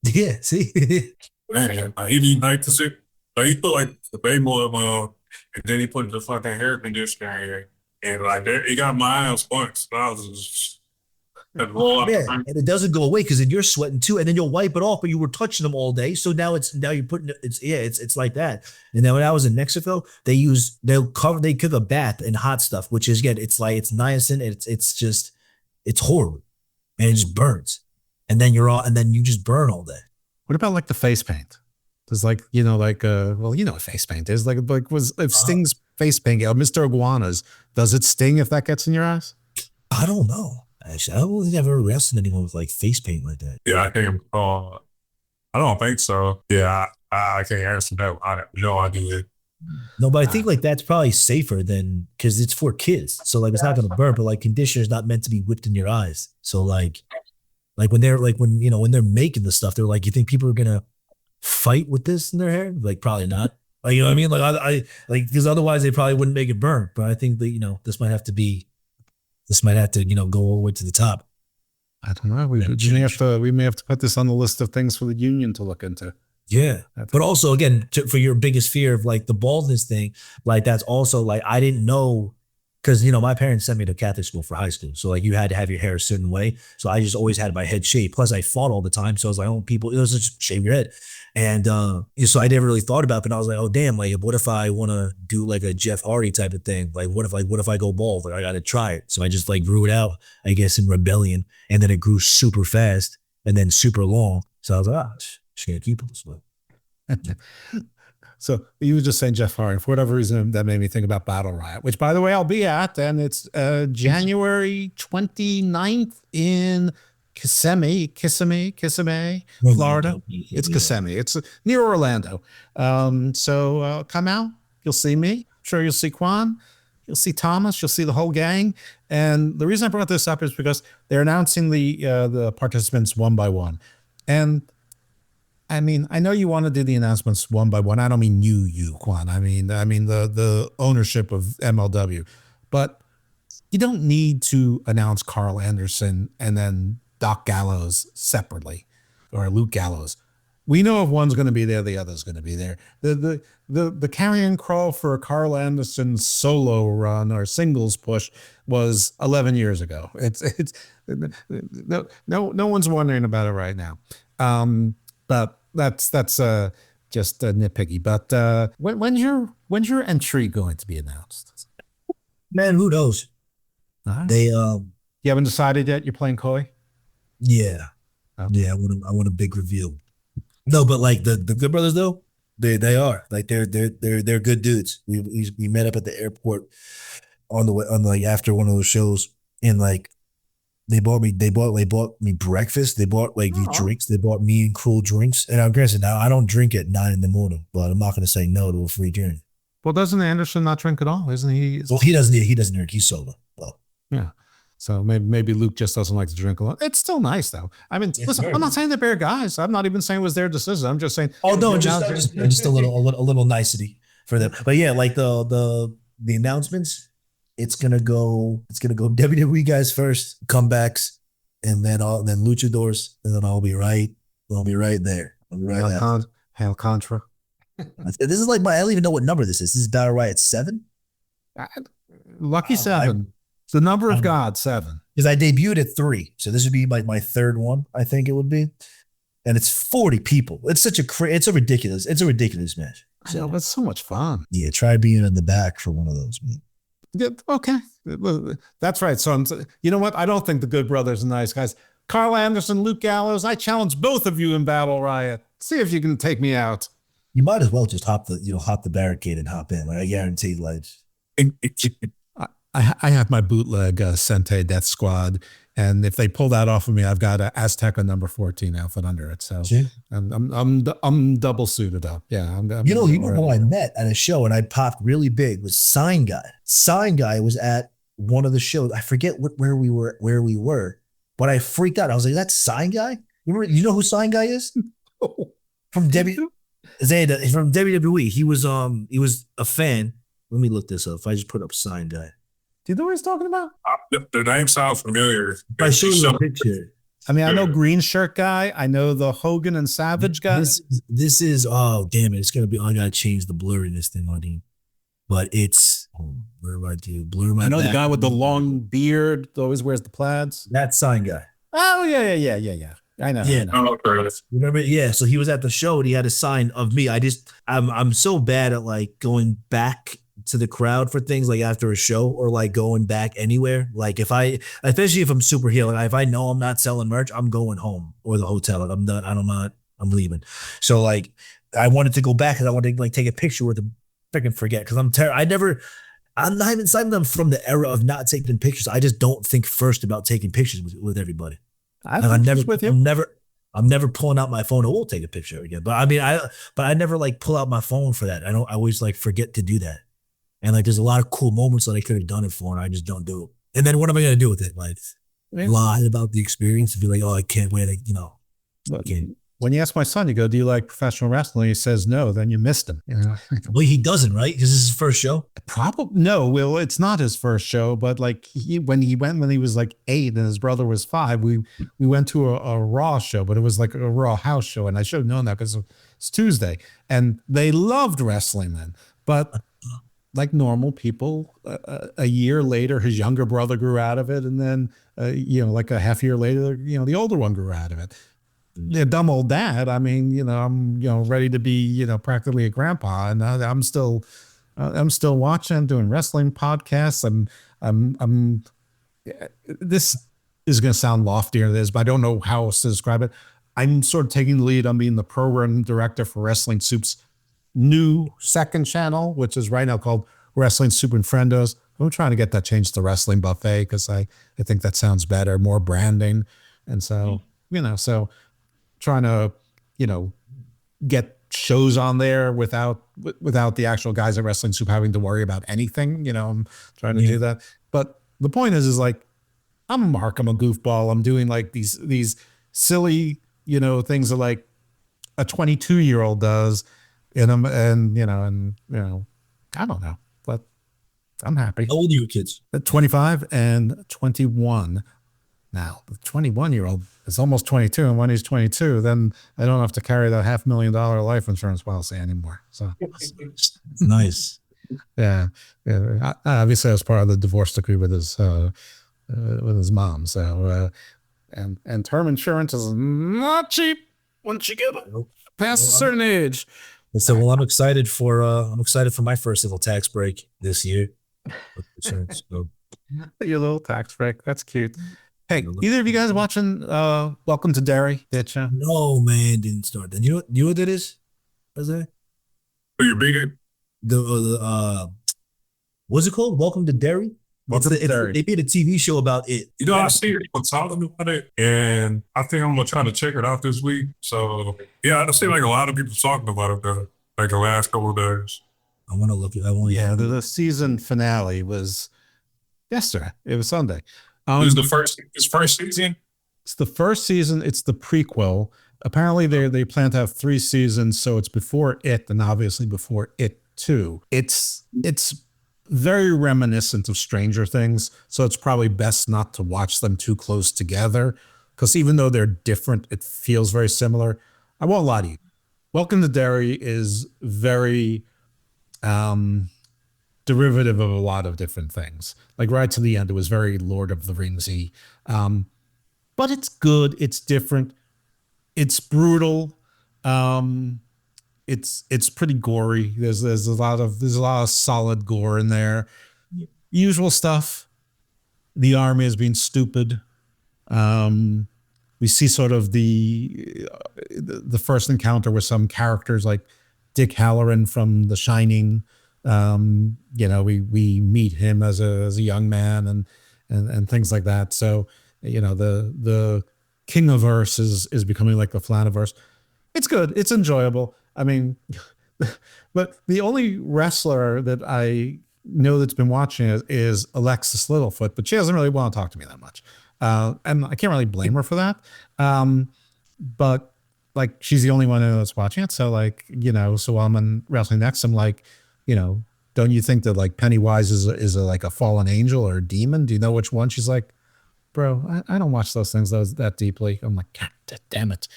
Yeah, see. Man, like, he be like to see, like he put like the baby oil on, and then he put the fucking hair conditioner here, and like he got my eyes once. I was just, yeah, and it doesn't go away because then you're sweating too, and then you'll wipe it off, but you were touching them all day, so now you're putting it's like that. And then when I was in Mexico, they cook a bath in hot stuff, which is again it's niacin, it's horrible, and it just burns, and then you just burn all day. What about like the face paint? There's like, you know, like, well, you know what face paint is. Like if Sting's face paint, Mr. Iguana's, does it sting if that gets in your eyes? I don't know. Actually, I don't think I've ever arrested anyone with like face paint like that. Yeah, I can't. I don't think so. Yeah, I can't answer that. I have no idea. No, but I think like that's probably safer than because it's for kids. So like it's not gonna burn, but like conditioner's not meant to be whipped in your eyes. So like when they're making the stuff, they're like, you think people are gonna fight with this in their hair? Like probably not. Like, you know what I mean? Like I like because otherwise they probably wouldn't make it burn. But I think that, you know, this might have to, you know, go all the way to the top. I don't know. We may have to put this on the list of things for the union to look into. Yeah. But also again, for your biggest fear of like the baldness thing, like that's also like, I didn't know, because, you know, my parents sent me to Catholic school for high school. So like you had to have your hair a certain way. So I just always had my head shaved. Plus I fought all the time. So I was like, it was just shave your head. And so I never really thought about it. But I was like, oh damn, like what if I want to do like a Jeff Hardy type of thing? Like what if I go bald? Like I got to try it. So I just like grew it out, I guess, in rebellion. And then it grew super fast and then super long. So I was like, just gonna keep it this way. So you were just saying Jeff Hardy. For whatever reason, that made me think about Battle Riot, which, by the way, I'll be at. And it's January 29th in Kissimmee, Florida. It's Kissimmee. It's near Orlando. So come out. You'll see me. I'm sure you'll see Kwon. You'll see Thomas. You'll see the whole gang. And the reason I brought this up is because they're announcing the participants one by one. And I mean, I know you want to do the announcements one by one. I don't mean you, Kwon. I mean the ownership of MLW, but you don't need to announce Carl Anderson and then Doc Gallows separately, or Luke Gallows. We know if one's going to be there, the other's going to be there. The carrying crawl for Carl Anderson's solo run or singles push was 11 years ago. It's no one's wondering about it right now. But that's just nitpicky. But when's your entry going to be announced? Man, who knows? Right. They you haven't decided yet. You're playing coy. Yeah, okay. Yeah. I want a big reveal. No, but like the Good Brothers though, they are like they're good dudes. We met up at the airport after one of those shows, and like. They bought me breakfast. They bought like these drinks. They bought me and cool drinks. And I'm granted now I don't drink at 9 a.m, but I'm not going to say no to a free drink. Well, doesn't Anderson not drink at all? Isn't he? Well, he doesn't drink. He's sober. Well, yeah. So maybe Luke just doesn't like to drink a lot. It's still nice though. I mean, listen, I'm not saying they're bad guys. I'm not even saying it was their decision. I'm just saying. Oh no, just a little nicety for them. But yeah, like the announcements. It's gonna go WWE guys first, comebacks, and then luchadors, and then I'll be right there. I'll be right there. Hail Contra. This is like I don't even know what number this is. This is Battle Riot 7? Lucky 7. It's the number of God, 7. Because I debuted at 3. So this would be like my third one, I think it would be. And it's 40 people. It's it's a ridiculous match. I know, but it's so much fun. Yeah, try being in the back for one of those, man. Yeah, okay. That's right. So you know what? I don't think the Good Brothers are nice guys. Carl Anderson, Luke Gallows, I challenge both of you in Battle Riot. See if you can take me out. You might as well just hop the barricade and hop in. Like, I guarantee, like. I have my bootleg Sente Death Squad, and if they pull that off of me, I've got an Azteca number 14 outfit under it. So yeah. I'm double suited up. Yeah, you know who I met at a show and I popped really big was Sign Guy. Sign Guy was at one of the shows. I forget where we were, but I freaked out. I was like, "That's Sign Guy." You know who Sign Guy is? From WWE. He was a fan. Let me look this up. If I just put up Sign Guy. Do you know what he's talking about? The name sounds familiar. I show you a picture. I mean, I know Green Shirt Guy. I know the Hogan and Savage guy. This is oh damn it! It's gonna be. I gotta change the blurriness thing on him. But it's where do I do blur my? I know back. the guy with the long beard, always wears the plaids. That's Sign Guy. Oh yeah. I know. Yeah. I know. Okay. Remember? Yeah. So he was at the show and he had a sign of me. I'm so bad at like going back to the crowd for things like after a show or like going back anywhere. Like especially if I'm super heel, like if I know I'm not selling merch, I'm going home or the hotel. Like I'm done. I'm leaving. So like I wanted to go back because I wanted to like take a picture with them. Freaking forget because I'm not even saying them from the era of not taking pictures. I just don't think first about taking pictures with everybody. I'm never pulling out my phone. I will take a picture again. But I mean, I never like pull out my phone for that. I always like forget to do that. And like, there's a lot of cool moments that I could have done it for, and I just don't do it. And then what am I going to do with it? Like, lie about the experience and be like, oh, I can't wait. When you ask my son, you go, do you like professional wrestling? He says no, then you missed him. You know? Well, he doesn't, right? Because this is his first show? Probably. No, well, it's not his first show, but like when he was like 8 and his brother was 5, we went to a Raw show, but it was like a Raw house show. And I should have known that because it's Tuesday. And they loved wrestling then. But like normal people, a year later, his younger brother grew out of it. And then, like a half year later, the older one grew out of it. Yeah, dumb old dad. I mean, I'm ready to be practically a grandpa, and I'm still watching, doing wrestling podcasts. I'm this is going to sound loftier than this, but I don't know how else to describe it. I'm sort of taking the lead on being the program director for Wrestling Soup's new second channel, which is right now called Wrestling Soup and Friendos. I'm trying to get that changed to Wrestling Buffet because I think that sounds better, more branding, and so trying to, get shows on there without the actual guys at Wrestling Soup having to worry about anything. I'm trying to do that. But the point is like, I'm a mark, I'm a goofball. I'm doing like these silly, things that like a 22-year-old does. And I don't know, but I'm happy. How old are you kids? 25 and 21. Now, the 21-year-old is almost 22, and when he's 22, then I don't have to carry that $500,000 life insurance policy anymore. So nice. Yeah. Obviously, I was part of the divorce decree with his mom. So, and term insurance is not cheap once you get past a certain age. So, well, I'm excited for my first little tax break this year. Your little tax break. That's cute. Hey, either of you guys watching Welcome to Derry? Did you? No, man, didn't start that. You know what that is? What's that? Oh, you're big. What's it called? Welcome to Derry? Welcome to Derry. They made a TV show about it. I see people talking about it, and I think I'm gonna try to check it out this week. So yeah, I see like a lot of people talking about it though, like the last couple of days. I want to look at. The season finale was yesterday. It was Sunday. It was his first season? It's the first season. It's the prequel. Apparently, they plan to have 3 seasons, so it's before it, and obviously before it too. It's very reminiscent of Stranger Things, so it's probably best not to watch them too close together, because even though they're different, it feels very similar. I won't lie to you. Welcome to Derry is very derivative of a lot of different things. Like right to the end, it was very Lord of the Ringsy. But it's good. It's different. It's brutal. It's pretty gory. There's a lot of solid gore in there. Usual stuff. The army is being stupid. We see sort of the first encounter with some characters like Dick Halloran from The Shining. We meet him as a young man and things like that. So, the Kingiverse is becoming like the Flaniverse. It's good. It's enjoyable. I mean, but the only wrestler that I know that's been watching it is Alexis Littlefoot, but she doesn't really want to talk to me that much. And I can't really blame her for that. But like, she's the only one that's watching it. So like, so while I'm in Wrestling Next, I'm like, don't you think that like Pennywise is like a fallen angel or a demon? Do you know which one? She's like, bro, I don't watch those things that deeply. I'm like, God damn it.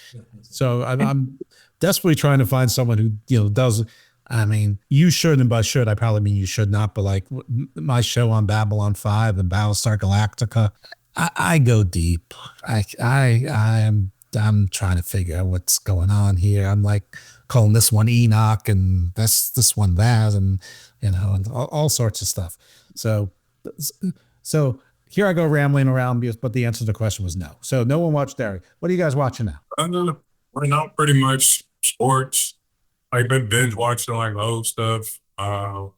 So I'm desperately trying to find someone who, does. I mean, you should, and by should, I probably mean you should not, but like my show on Babylon 5 and Battlestar Galactica, I go deep. I'm trying to figure out what's going on here. I'm like calling this one Enoch and this one that, and and all sorts of stuff. So here I go rambling around, but the answer to the question was no. So no one watched Derry. What are you guys watching now? Right now, pretty much sports. I've been binge watching like old stuff. Old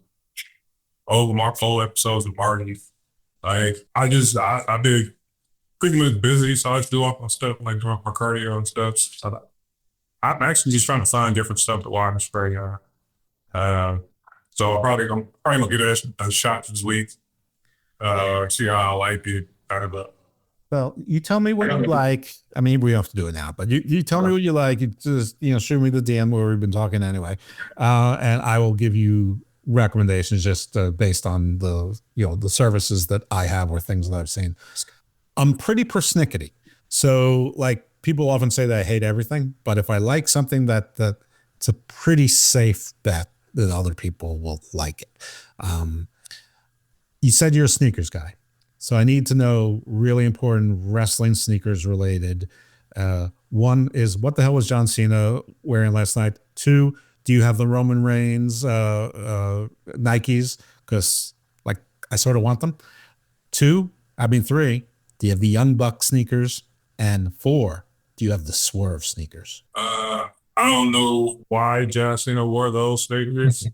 episodes of Marty. Like I've been pretty much busy, so I just do all my stuff, like doing my cardio and stuff. So I'm actually just trying to find different stuff to watch right now. So I'm probably gonna get a shot this week. See how I like it. Well, you tell me what you like. I mean, we don't have to do it now, but you tell me what you like. You just, shoot me the DM where we've been talking anyway. And I will give you recommendations just based on the services that I have or things that I've seen. I'm pretty persnickety. So like people often say that I hate everything, but if I like something that it's a pretty safe bet that other people will like it. You said you're a sneakers guy. So I need to know really important wrestling sneakers related. One is, what the hell was John Cena wearing last night? 2, do you have the Roman Reigns Nikes? Because like I sort of want them. 3, do you have the Young Buck sneakers? And 4, do you have the Swerve sneakers? I don't know why John Cena wore those sneakers.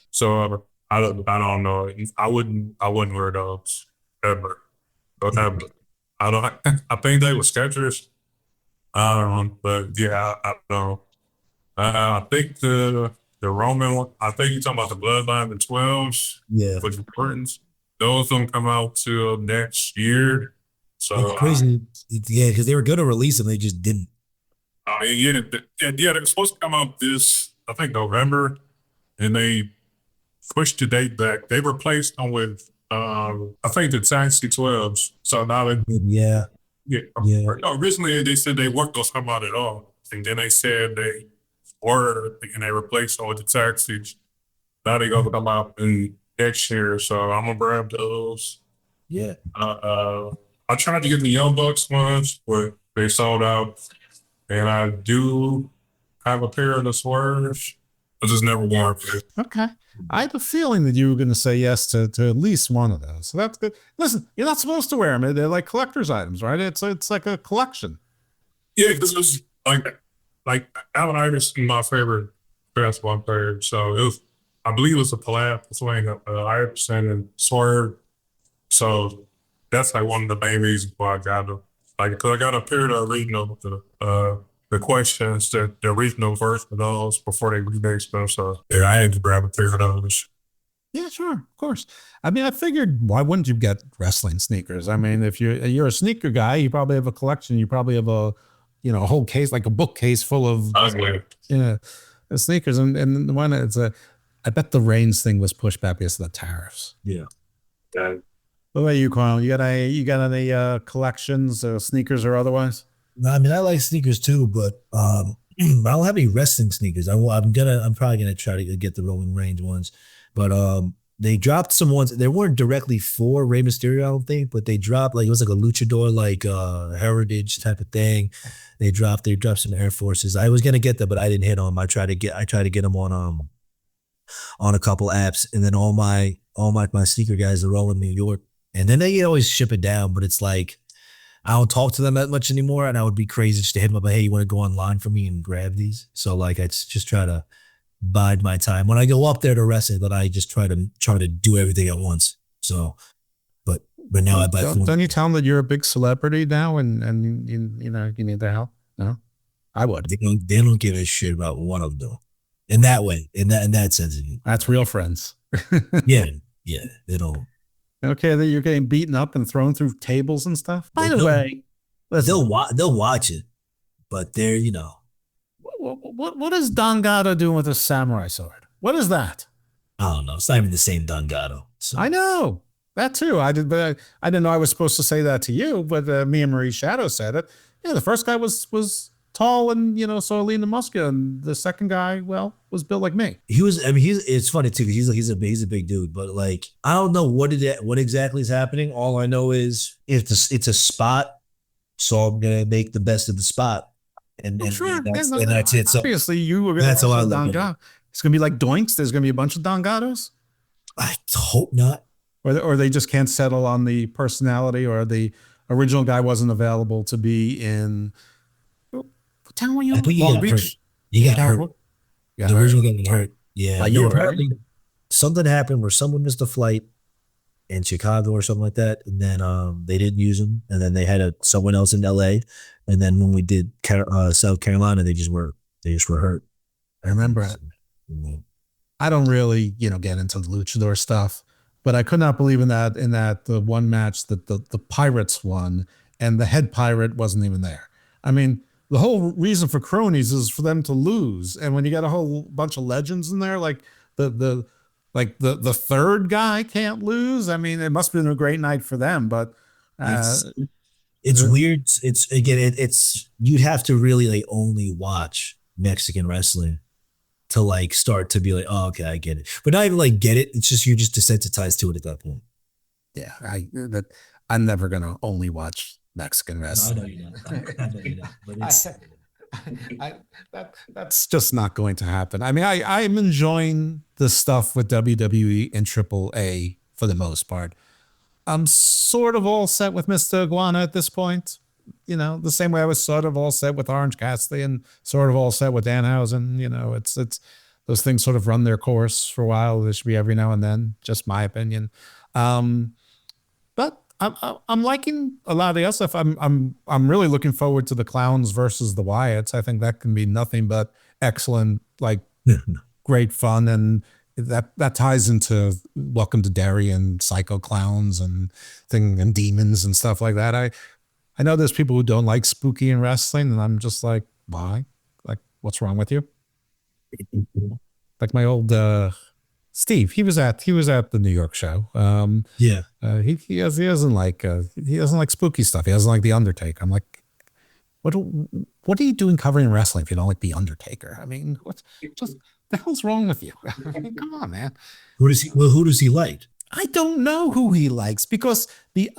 So I don't know. I wouldn't wear those ever. I don't. I think they were Skechers. I don't know, but yeah, I don't know. I think the Roman one. I think you're talking about the Bloodline, the 12s. Yeah, with the Jordans. Those don't come out till next year. So it's crazy. Yeah, because they were going to release them, they just didn't. I mean, yeah, they were supposed to come out this, I think, November, and they pushed the date back. They replaced them with, I think, the Dynasty 12s. So now they, Yeah. originally they said they weren't going to come out at all, and then they said they ordered and they replaced them with the Dynasties. Now they're going to come out in next year, so I'm gonna grab those. Yeah. I tried to get the Young Bucks ones, but they sold out. And I do have a pair of the Swerves. I just never worn it. Okay. I had a feeling that you were going to say yes to at least one of those. So that's good. Listen, you're not supposed to wear them. They're like collector's items, right? It's like a collection. Yeah, this was like Allen Iverson, my favorite basketball player. So I believe it was a collab between Iverson and Swerve. So that's like one of the main reasons why I got them. Like, because I got a pair of original, the questions, the original version of those before they remixed them. So yeah, I had to grab a pair of those. Yeah, sure, of course. I mean, I figured, why wouldn't you get wrestling sneakers? I mean, if you're a sneaker guy, you probably have a collection. You probably have a whole case, like a bookcase full of sneakers. And one, I bet the Reigns thing was pushed back because of the tariffs. Yeah. What about you, Kwon? You got any collections, sneakers or otherwise? No, I mean, I like sneakers too, but I don't have any wrestling sneakers. I'm probably gonna try to get the Roman Reigns ones, but they dropped some ones. They weren't directly for Rey Mysterio, I don't think, but they dropped like it was like a luchador like heritage type of thing. They dropped some Air Forces. I was gonna get them, but I didn't hit on them. I tried to get them on a couple apps, and then all my sneaker guys are all in New York, and then they always ship it down, but it's like I don't talk to them that much anymore, and I would be crazy just to hit them up. Hey, you want to go online for me and grab these? So like, I just try to bide my time when I go up there to wrestle. But I just try to do everything at once. So, but now I buy. Don't you tell them that you're a big celebrity now, and you know you need the help? No, I would. They don't give a shit about what I'm doing in that way, in that sense. That's real friends. yeah, they don't. Okay, that you're getting beaten up and thrown through tables and stuff. By the way, they'll watch it, but they're what is Don Gato doing with a samurai sword? What is that? I don't know. It's not even the same Don Gato. So. I know that too. I didn't know I was supposed to say that to you, but me and Marie Shadow said it. Yeah, the first guy was tall and so lean and muscular, and the second guy, well, was built like me. He was. I mean, it's funny too because he's a big dude, but like I don't know what exactly is happening. All I know is it's a spot, so I'm gonna make the best of the spot, and that's it. So obviously, you were gonna. That's a lot. It's gonna be like Doinks. There's gonna be a bunch of Don Gatos. I hope not. Or they just can't settle on the personality, or the original guy wasn't available to be in. Tell me you. You got hurt. The original guy got hurt. Yeah. Apparently something happened where someone missed a flight in Chicago or something like that, and then they didn't use him, and then they had someone else in LA, and then when we did South Carolina, they just were hurt. I remember it. I don't really get into the luchador stuff, but I could not believe in that the one match that the Pirates won, and the head pirate wasn't even there. I mean, the whole reason for cronies is for them to lose, and when you got a whole bunch of legends in there, like the third guy can't lose. I mean, it must have been a great night for them, but it's weird. It's you'd have to really like only watch Mexican wrestling to like start to be like, oh, okay, I get it, but not even like get it. It's just you're just desensitized to it at that point. Yeah, I'm never gonna only watch Mexican wrestling. No, I know you're not. But that's just not going to happen. I mean, I'm enjoying the stuff with WWE and AAA for the most part. I'm sort of all set with Mr. Iguana at this point. The same way I was sort of all set with Orange Cassidy and sort of all set with Danhausen. It's those things sort of run their course for a while. There should be every now and then, just my opinion. But I'm liking a lot of the other stuff. I'm really looking forward to the Clowns versus the Wyatts. I think that can be nothing but excellent, like great fun, and that ties into Welcome to Derry and Psycho Clowns and demons and stuff like that. I know there's people who don't like spooky in wrestling, and I'm just like, why? Like, what's wrong with you? Like my old Steve, he was at the New York show. He doesn't like spooky stuff. He doesn't like The Undertaker. I'm like, what are you doing covering wrestling if you don't like The Undertaker? I mean, what the hell's wrong with you? I mean, come on, man. Who does he like? I don't know who he likes, because the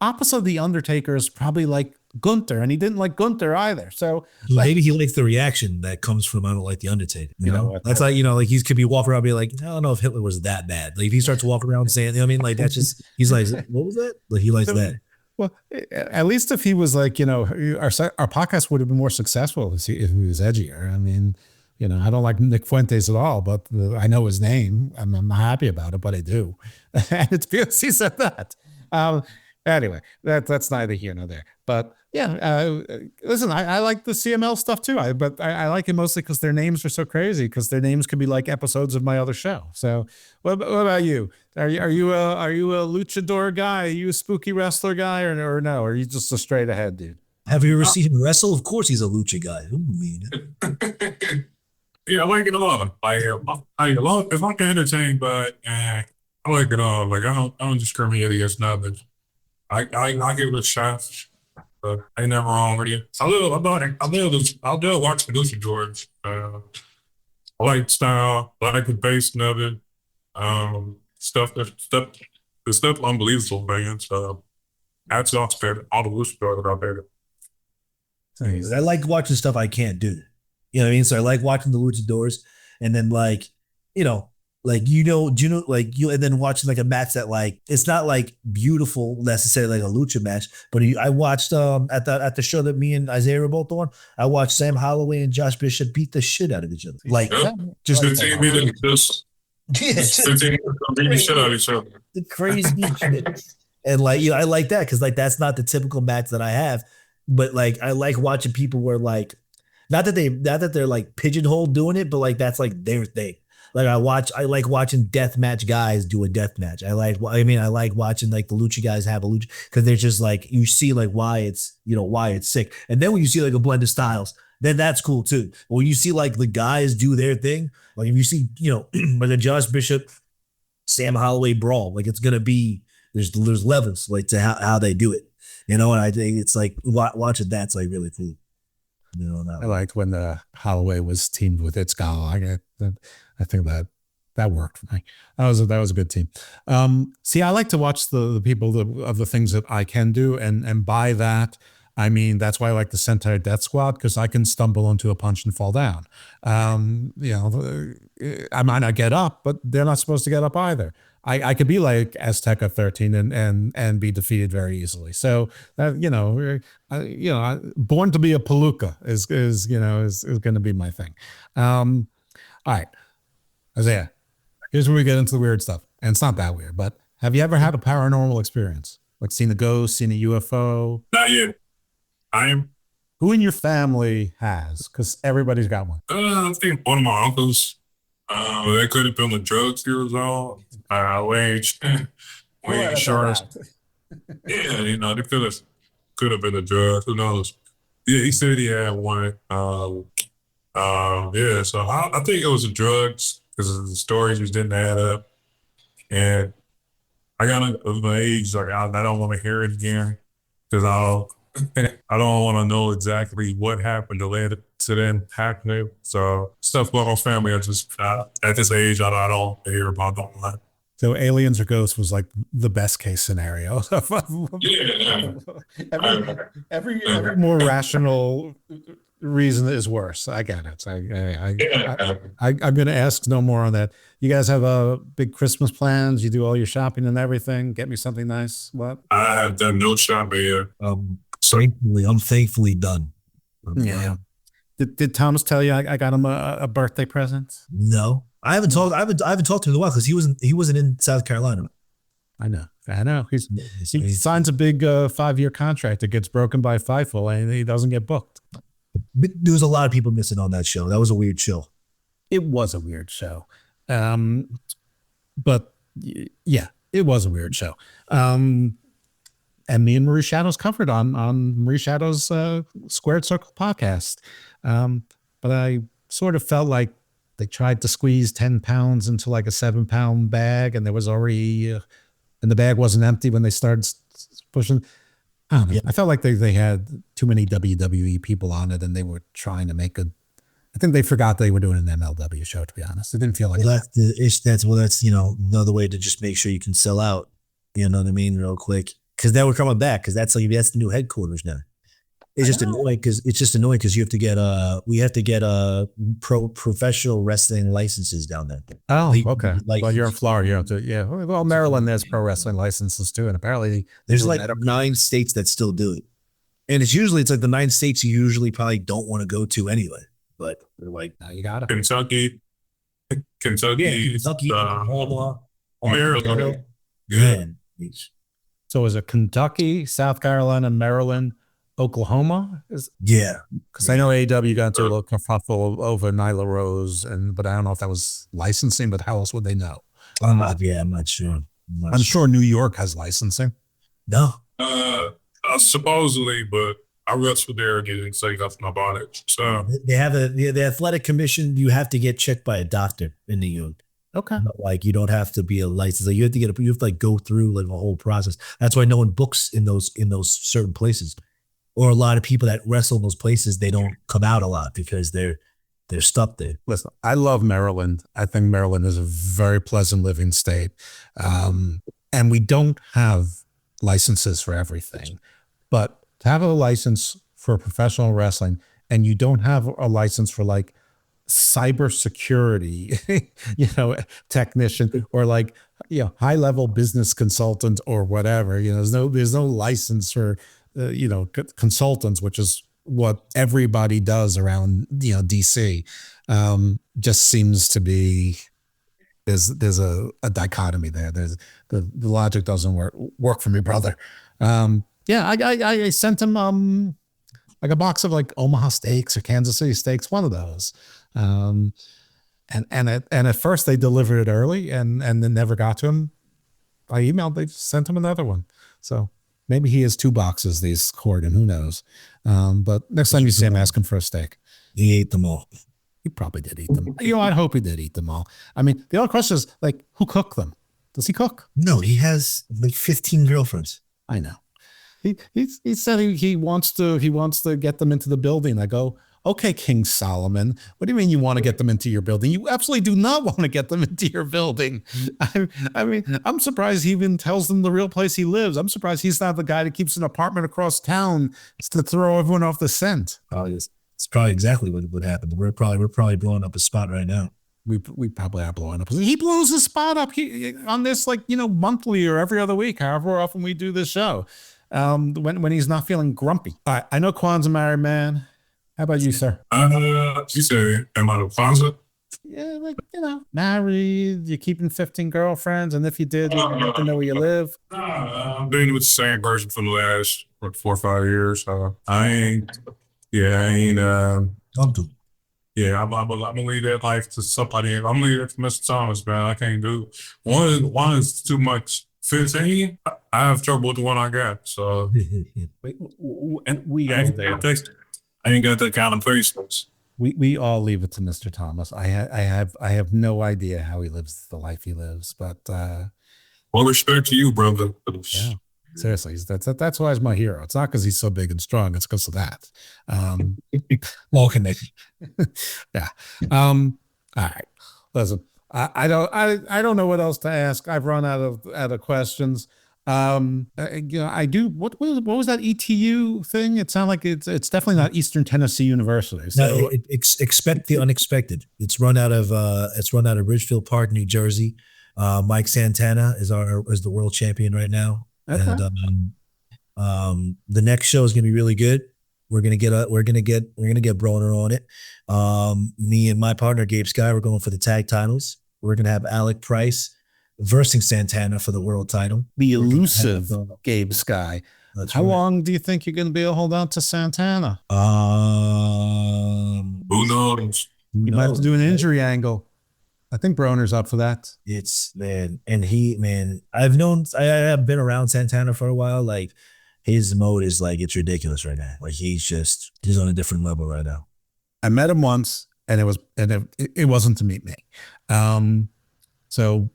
opposite of The Undertaker is probably like Gunther, and he didn't like Gunther either. So maybe he likes the reaction that comes from I don't like The Undertaker. You know, that's like like he could be walking around and be like, I don't know if Hitler was that bad. Like if he starts walking around saying, what I mean, like that's just he's like, what was that? Like he likes that. Well, at least if he was like, our podcast would have been more successful if he was edgier. I mean, I don't like Nick Fuentes at all, but I know his name. I'm not happy about it, but I do. And it's because he said that. Anyway, that's neither here nor there. But yeah, listen, I like the CML stuff too. But I like it mostly because their names are so crazy, because their names could be like episodes of my other show. So what about you? Are you a luchador guy? Are you a spooky wrestler guy, or no? Or are you just a straight ahead dude? Have you ever seen him wrestle? Of course he's a lucha guy. Who mean? Yeah, I like it a lot. If I can entertain, but I like it all. Like I don't discriminate against nothing. I give it a shot. Ain't never wrong with you. I'll do watch the Lucha George. I like the style, I like the bass of it. The stuff unbelievable, man. So hats off to all the Lucha George out there. I like watching stuff I can't do. You know what I mean? So I like watching the luchadors, and then like, you know, and then watching like a match that like it's not like beautiful necessarily like a lucha match, but I watched at the show that me and Isaiah were both on. I watched Sam Holloway and Josh Bishop beat the shit out of each other. Like just 15 minutes, just 15 minutes beat the shit out of each other. The crazy shit. And like, you know, I like that because like that's not the typical match that I have, but like I like watching people where like not that they're like pigeonholed doing it, but like that's like their thing. Like I like watching deathmatch guys do a deathmatch. I like watching like the lucha guys have a lucha because they're just like you see like why it's sick. And then when you see like a blend of styles, then that's cool too. But when you see like the guys do their thing, like if you see, you know, like a Josh Bishop, Sam Holloway brawl, like it's gonna be there's levels like to how they do it, you know. And I think it's like watching that's like really cool. You know, I liked when the Holloway was teamed with Itzgal. I think that worked for me. That was a good team. See, I like to watch the people of the things that I can do, and by that I mean that's why I like the Sentai Death Squad, because I can stumble into a punch and fall down. You know, I might not get up, but they're not supposed to get up either. I could be like Azteca 13 and be defeated very easily. So that, you know, born to be a palooka is going to be my thing. All right, Isaiah, here's where we get into the weird stuff, and it's not that weird. But have you ever had a paranormal experience, like seen a ghost, seen a UFO? Not yet. Who in your family has? Because everybody's got one. I think one of my uncles. That could have been the drugs he was on. We ain't sure. Yeah, you know, they could have been the drugs. Who knows? Yeah, he said he had one. Yeah, so I think it was the drugs because the stories just didn't add up. And I got of my age, like I don't want to hear it again because I don't want to know exactly what happened to lead to them happening. So stuff about our family, I just at this age, I don't hear about that. So aliens or ghosts was like the best case scenario. Yeah. Every more rational reason is worse. I get it. I'm going to ask no more on that. You guys have big Christmas plans? You do all your shopping and everything? Get me something nice? What? I have done no shopping yet. I'm thankfully done. Yeah. Did Thomas tell you I got him a birthday present? No, I haven't talked to him in a while because he wasn't in South Carolina. I know. He signs a big 5-year contract that gets broken by FIFO and he doesn't get booked. But there was a lot of people missing on that show. That was a weird show. It was a weird show. But yeah, it was a weird show. And me and Marie Shadows covered on Marie Shadows' Squared Circle podcast. But I sort of felt like they tried to squeeze 10 pounds into like a 7-pound bag, and there was already, and the bag wasn't empty when they started pushing. I don't know. Yeah. I felt like they had too many WWE people on it, and they were trying to make I think they forgot they were doing an MLW show, to be honest. It didn't feel like that's you know, another way to just make sure you can sell out. You know what I mean? Real quick. Because now we're coming back because that's the new headquarters now. It's just annoying because you have to get professional wrestling licenses down there. Oh, okay. Well, you're in Florida. Well, Maryland there's pro wrestling licenses too, and apparently there's like 9 states that still do it, and it's like the 9 states you usually probably don't want to go to anyway. But they're like, now you got it. Kentucky, Oklahoma, Maryland. Yeah. So is it Kentucky, South Carolina, Maryland, Oklahoma? Yeah. Because I know AEW got into a little kerfuffle over Nyla Rose, but I don't know if that was licensing, but how else would they know? I'm not sure. I'm sure New York has licensing. No. Supposedly, but I wrestled there and didn't say nothing about it. So they have the athletic commission. You have to get checked by a doctor in New York. Okay. Like you don't have to be a licensed. Like you have to like go through like a whole process. That's why no one books in those certain places. or a lot of people that wrestle in those places, they don't come out a lot because they're stuck there. Listen, I love Maryland. I think Maryland is a very pleasant living state. And we don't have licenses for everything. But to have a license for professional wrestling and you don't have a license for like cybersecurity, technician or like, high level business consultant or whatever, there's no license for, consultants, which is what everybody does around, DC. Just seems to be, there's a dichotomy there. There's the logic doesn't work for me, brother. I sent him, like a box of like Omaha steaks or Kansas City steaks, one of those. And at first they delivered it early and then never got to him by email. They just sent him another one. So maybe he has 2 boxes these Corden, who knows? But next time you see him, ask him for a steak. He ate them all. He probably did eat them. I hope he did eat them all. I mean, the other question is like, who cooked them? Does he cook? No, he has like 15 girlfriends. I know. He said he wants to get them into the building. I go, okay, King Solomon, what do you mean you want to get them into your building? You absolutely do not want to get them into your building. I mean, I'm surprised he even tells them the real place he lives. I'm surprised he's not the guy that keeps an apartment across town to throw everyone off the scent. Oh, it's probably exactly what happened. We're probably blowing up a spot right now. We probably are blowing up. He blows his spot up on this monthly or every other week, however often we do this show. When he's not feeling grumpy. All right, I know Kwon's a married man. How about you, sir? You say, am I the Kwanzaa? Yeah, married, you're keeping 15 girlfriends, and if you did, you have to know where you live. I'm dating with the same person for the last 4 or 5 years. I'm gonna leave that life to somebody. I'm gonna leave it to Mr. Thomas, man. I can't do one is too much. 15, I have trouble with the one I got. So and we all I ain't got that kind of patience. We all leave it to Mr. Thomas. I have no idea how he lives the life he lives, but well, respect to you, brother. Yeah, seriously, that's why he's my hero. It's not because he's so big and strong. It's because of that. Well connected. Yeah. All right. Listen, I don't know what else to ask. I've run out of questions. I do. What was that ETU thing? It sounded like it's definitely not Eastern Tennessee University. So. No, expect the unexpected. It's run out of Ridgefield Park, New Jersey. Mike Santana is the world champion right now, okay. And the next show is gonna be really good. We're gonna get Broner on it. Me and my partner Gabe Sky, we're going for the tag titles. We're gonna have Alec Price versing Santana for the world title. The elusive Gabe Sky. How right. long do you think you're going to be able to hold out to Santana? Who knows? You might have to do an injury angle. I think Broner's up for that. I have been around Santana for a while. Like his mode is like, it's ridiculous right now. Like he's on a different level right now. I met him once and it wasn't to meet me. So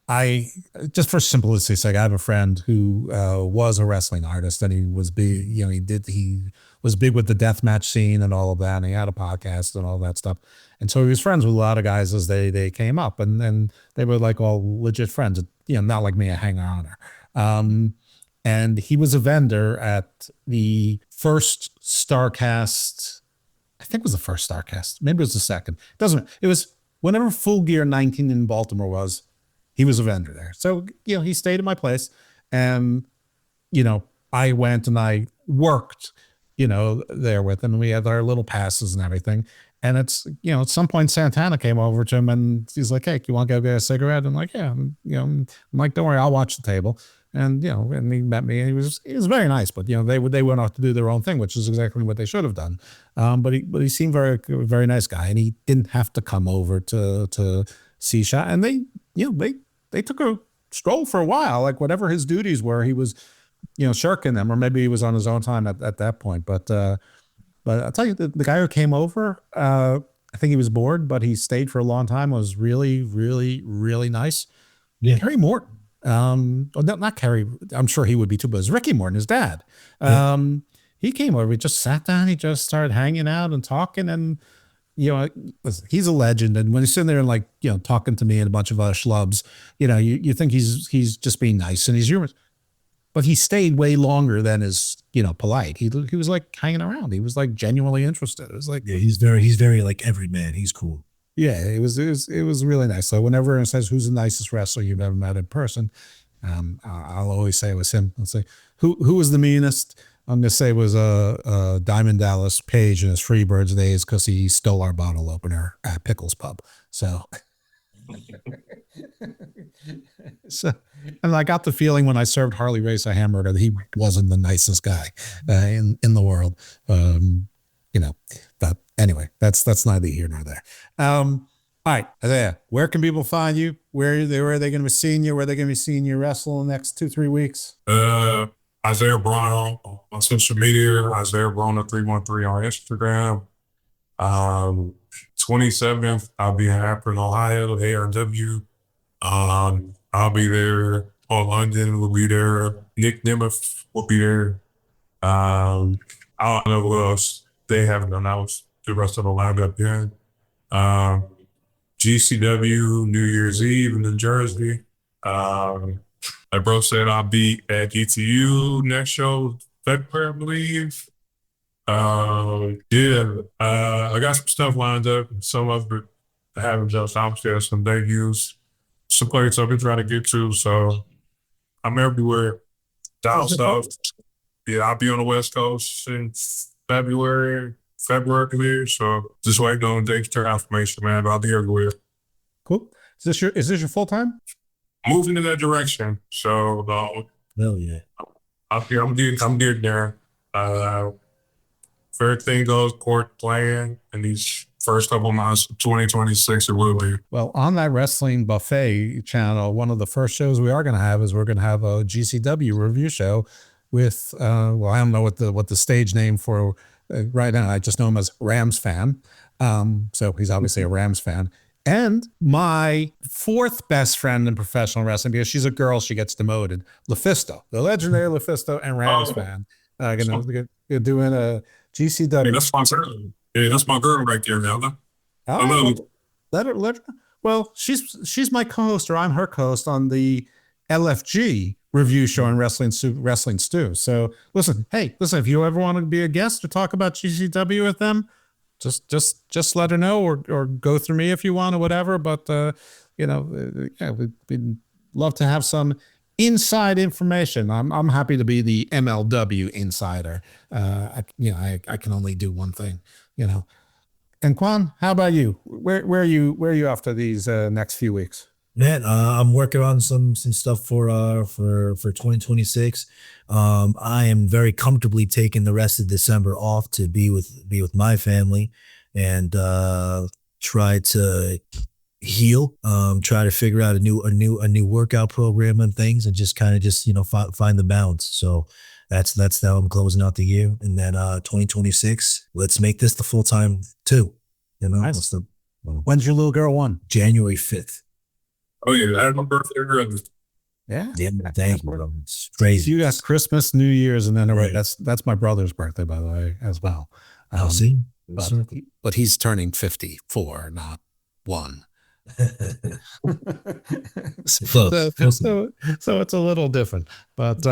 I, just for simplicity's sake, I have a friend who was a wrestling artist, and he was big. He was big with the deathmatch scene and all of that, and he had a podcast and all that stuff. And so he was friends with a lot of guys as they came up, and then they were like all legit friends. Not like me, a hanger on. And he was a vendor at the first Starcast. I think it was the first Starcast. Maybe it was the second. It was whenever Full Gear 19 in Baltimore was. He was a vendor there. So, he stayed at my place, and, I went and I worked, there with him. We had our little passes and everything. And it's, at some point Santana came over to him and he's like, hey, you want to go get a cigarette? And I'm like, yeah, I'm like, don't worry, I'll watch the table. And, and he met me and he was very nice, but, they went off to do their own thing, which is exactly what they should have done. But he seemed very, very nice guy, and he didn't have to come over to see Shot. And they took a stroll for a while, like whatever his duties were, he was, shirking them, or maybe he was on his own time at that point. But I'll tell you, the guy who came over, I think he was bored, but he stayed for a long time. Was really, really, really nice. Yeah. Kerry Morton, not Kerry. I'm sure he would be too, but it's Ricky Morton, his dad. he came over. We just sat down. He just started hanging out and talking. And, you know, listen, he's a legend. And when he's sitting there and, like, you know, talking to me and a bunch of other schlubs, you know, you think he's just being nice and he's humorous. But he stayed way longer than is, you know, polite. He was like hanging around. He was like genuinely interested. It was like, yeah, he's very like every man. He's cool. Yeah, it was really nice. So whenever everyone says who's the nicest wrestler you've ever met in person, I'll always say it was him. I'll say who was the meanest. I'm gonna say it was Diamond Dallas Page in his Freebirds days because he stole our bottle opener at Pickles Pub. So. So, and I got the feeling when I served Harley Race a hamburger that he wasn't the nicest guy in the world. You know, but anyway, that's neither here nor there. All right, Isaiah, where can people find you? Where are they going to be seeing you? Where are they going to be seeing you wrestle in the next 2-3 weeks? Isaiah Broner on social media. Isaiah Broner 313 on Instagram. 27th, I'll be in Akron, Ohio, ARW. I'll be there. Paul London will be there. Nick Nemeth will be there. I don't know what else they haven't announced. The rest of the lineup yet. GCW New Year's Eve in New Jersey. Like bro said, I'll be at ETU next show, February, I believe. I got some stuff lined up. Some of it I haven't just downstairs, some debuts, some places I've been trying to get to. So I'm everywhere. Down south. Yeah, I'll be on the West Coast since February, so just waiting on dates to confirmation, man. But I'll be everywhere. Cool. Is this your full time? Moving in that direction. So hell yeah. I'm getting there. If everything goes court playing in these first couple months of 2026, it will be. Well, on that Wrestling Buffet channel, one of the first shows we are going to have is we're going to have a GCW review show with, well, I don't know what the stage name for right now. I just know him as Rams Fan. So he's obviously a Rams fan. And my fourth best friend in professional wrestling, because she's a girl, she gets demoted, LuFisto, the legendary LuFisto and Rams fan. Doing a GCW. Hey, that's my girl. Yeah, that's my girl right there, now. Let her. Well, she's my co-host, or I'm her co-host on the LFG review show on Wrestling Stew. So listen, if you ever want to be a guest or talk about GCW with them, just let her know, or go through me if you want or whatever. But we'd love to have some inside information. I'm happy to be the MLW insider. I can only do one thing, you know. And Kwon, how about you? Where are you after these next few weeks? Man, I'm working on some stuff for 2026. I am very comfortably taking the rest of December off to be with my family and try to heal, try to figure out a new workout program and things, and just kind of find the balance. So that's how I'm closing out the year. And then 2026, let's make this the full time too. You know, nice. When's your little girl one? January 5th. Oh yeah, I had my birthday early. Yeah, thank you, bro. It's crazy. You got Christmas, New Year's, and then right. That's my brother's birthday, by the way, as well. I'll see. But he's turning 54, not 1. So it's a little different. But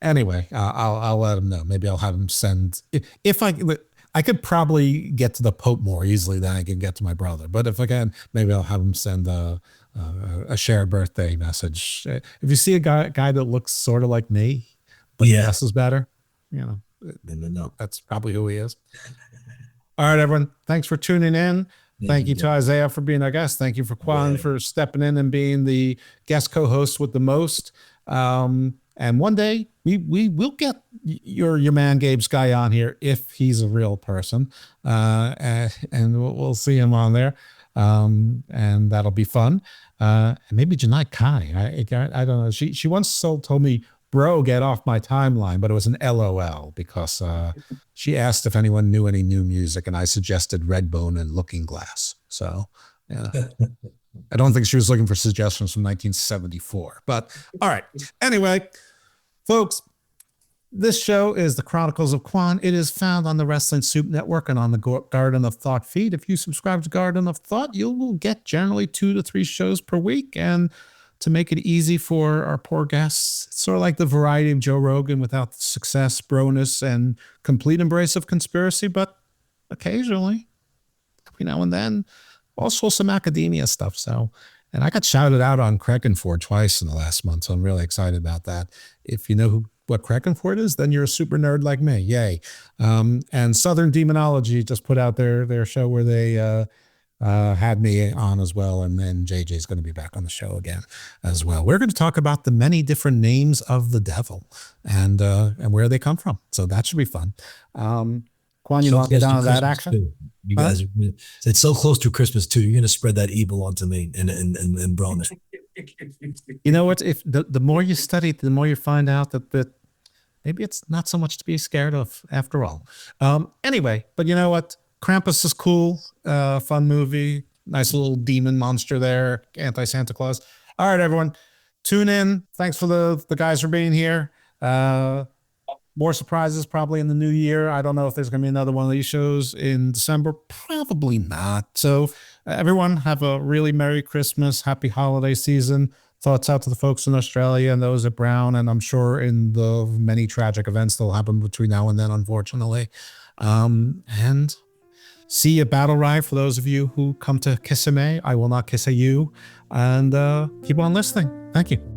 anyway, I'll let him know. Maybe I'll have him send. If I could probably get to the Pope more easily than I can get to my brother. But if I can, maybe I'll have him send a shared birthday message. If you see a guy that looks sort of like me, but dresses better, you know, that's probably who he is. All right, everyone. Thanks for tuning in. Thank you to Isaiah for being our guest. Thank you for Kwon for stepping in and being the guest co-host with the most. And one day we will get your man Gabe Sky on here if he's a real person, and we'll see him on there, and that'll be fun. And maybe Janai Kai. I don't know. She once told me, "Bro, get off my timeline," but it was an LOL because she asked if anyone knew any new music, and I suggested Redbone and Looking Glass. So yeah. I don't think she was looking for suggestions from 1974, but all right. Anyway, folks, This show is the Chronicles of Kwon. It is found on the Wrestling Soup Network and on the Garden of Thought feed. If you subscribe to Garden of Thought, you will get generally 2 to 3 shows per week. And to make it easy for our poor guests, it's sort of like the variety of Joe Rogan without the success, broness, and complete embrace of conspiracy, but occasionally, every now and then, also some academia stuff. And I got shouted out on Krakenford twice in the last month, so I'm really excited about that. If you know what Krakenford is, then you're a super nerd like me. Yay. And Southern Demonology just put out their show where they had me on as well. And then JJ's going to be back on the show again as well. We're going to talk about the many different names of the devil and where they come from. So that should be fun. Kwon, you want to get on that action? Too. You guys, it's so close to Christmas too. You're going to spread that evil onto me and Broner. You know what? If the more you study, the more you find out that maybe it's not so much to be scared of after all. Anyway, but you know what? Krampus is cool. Fun movie. Nice little demon monster there. Anti-Santa Claus. All right, everyone. Tune in. Thanks for the guys for being here. More surprises probably in the new year. I don't know if there's going to be another one of these shows in December. Probably not. So everyone have a really Merry Christmas. Happy holiday season. Thoughts out to the folks in Australia and those at Brown. And I'm sure in the many tragic events that'll happen between now and then, unfortunately. And see a battle ride for those of you who come to Kisame. I will not kiss a you. And keep on listening. Thank you.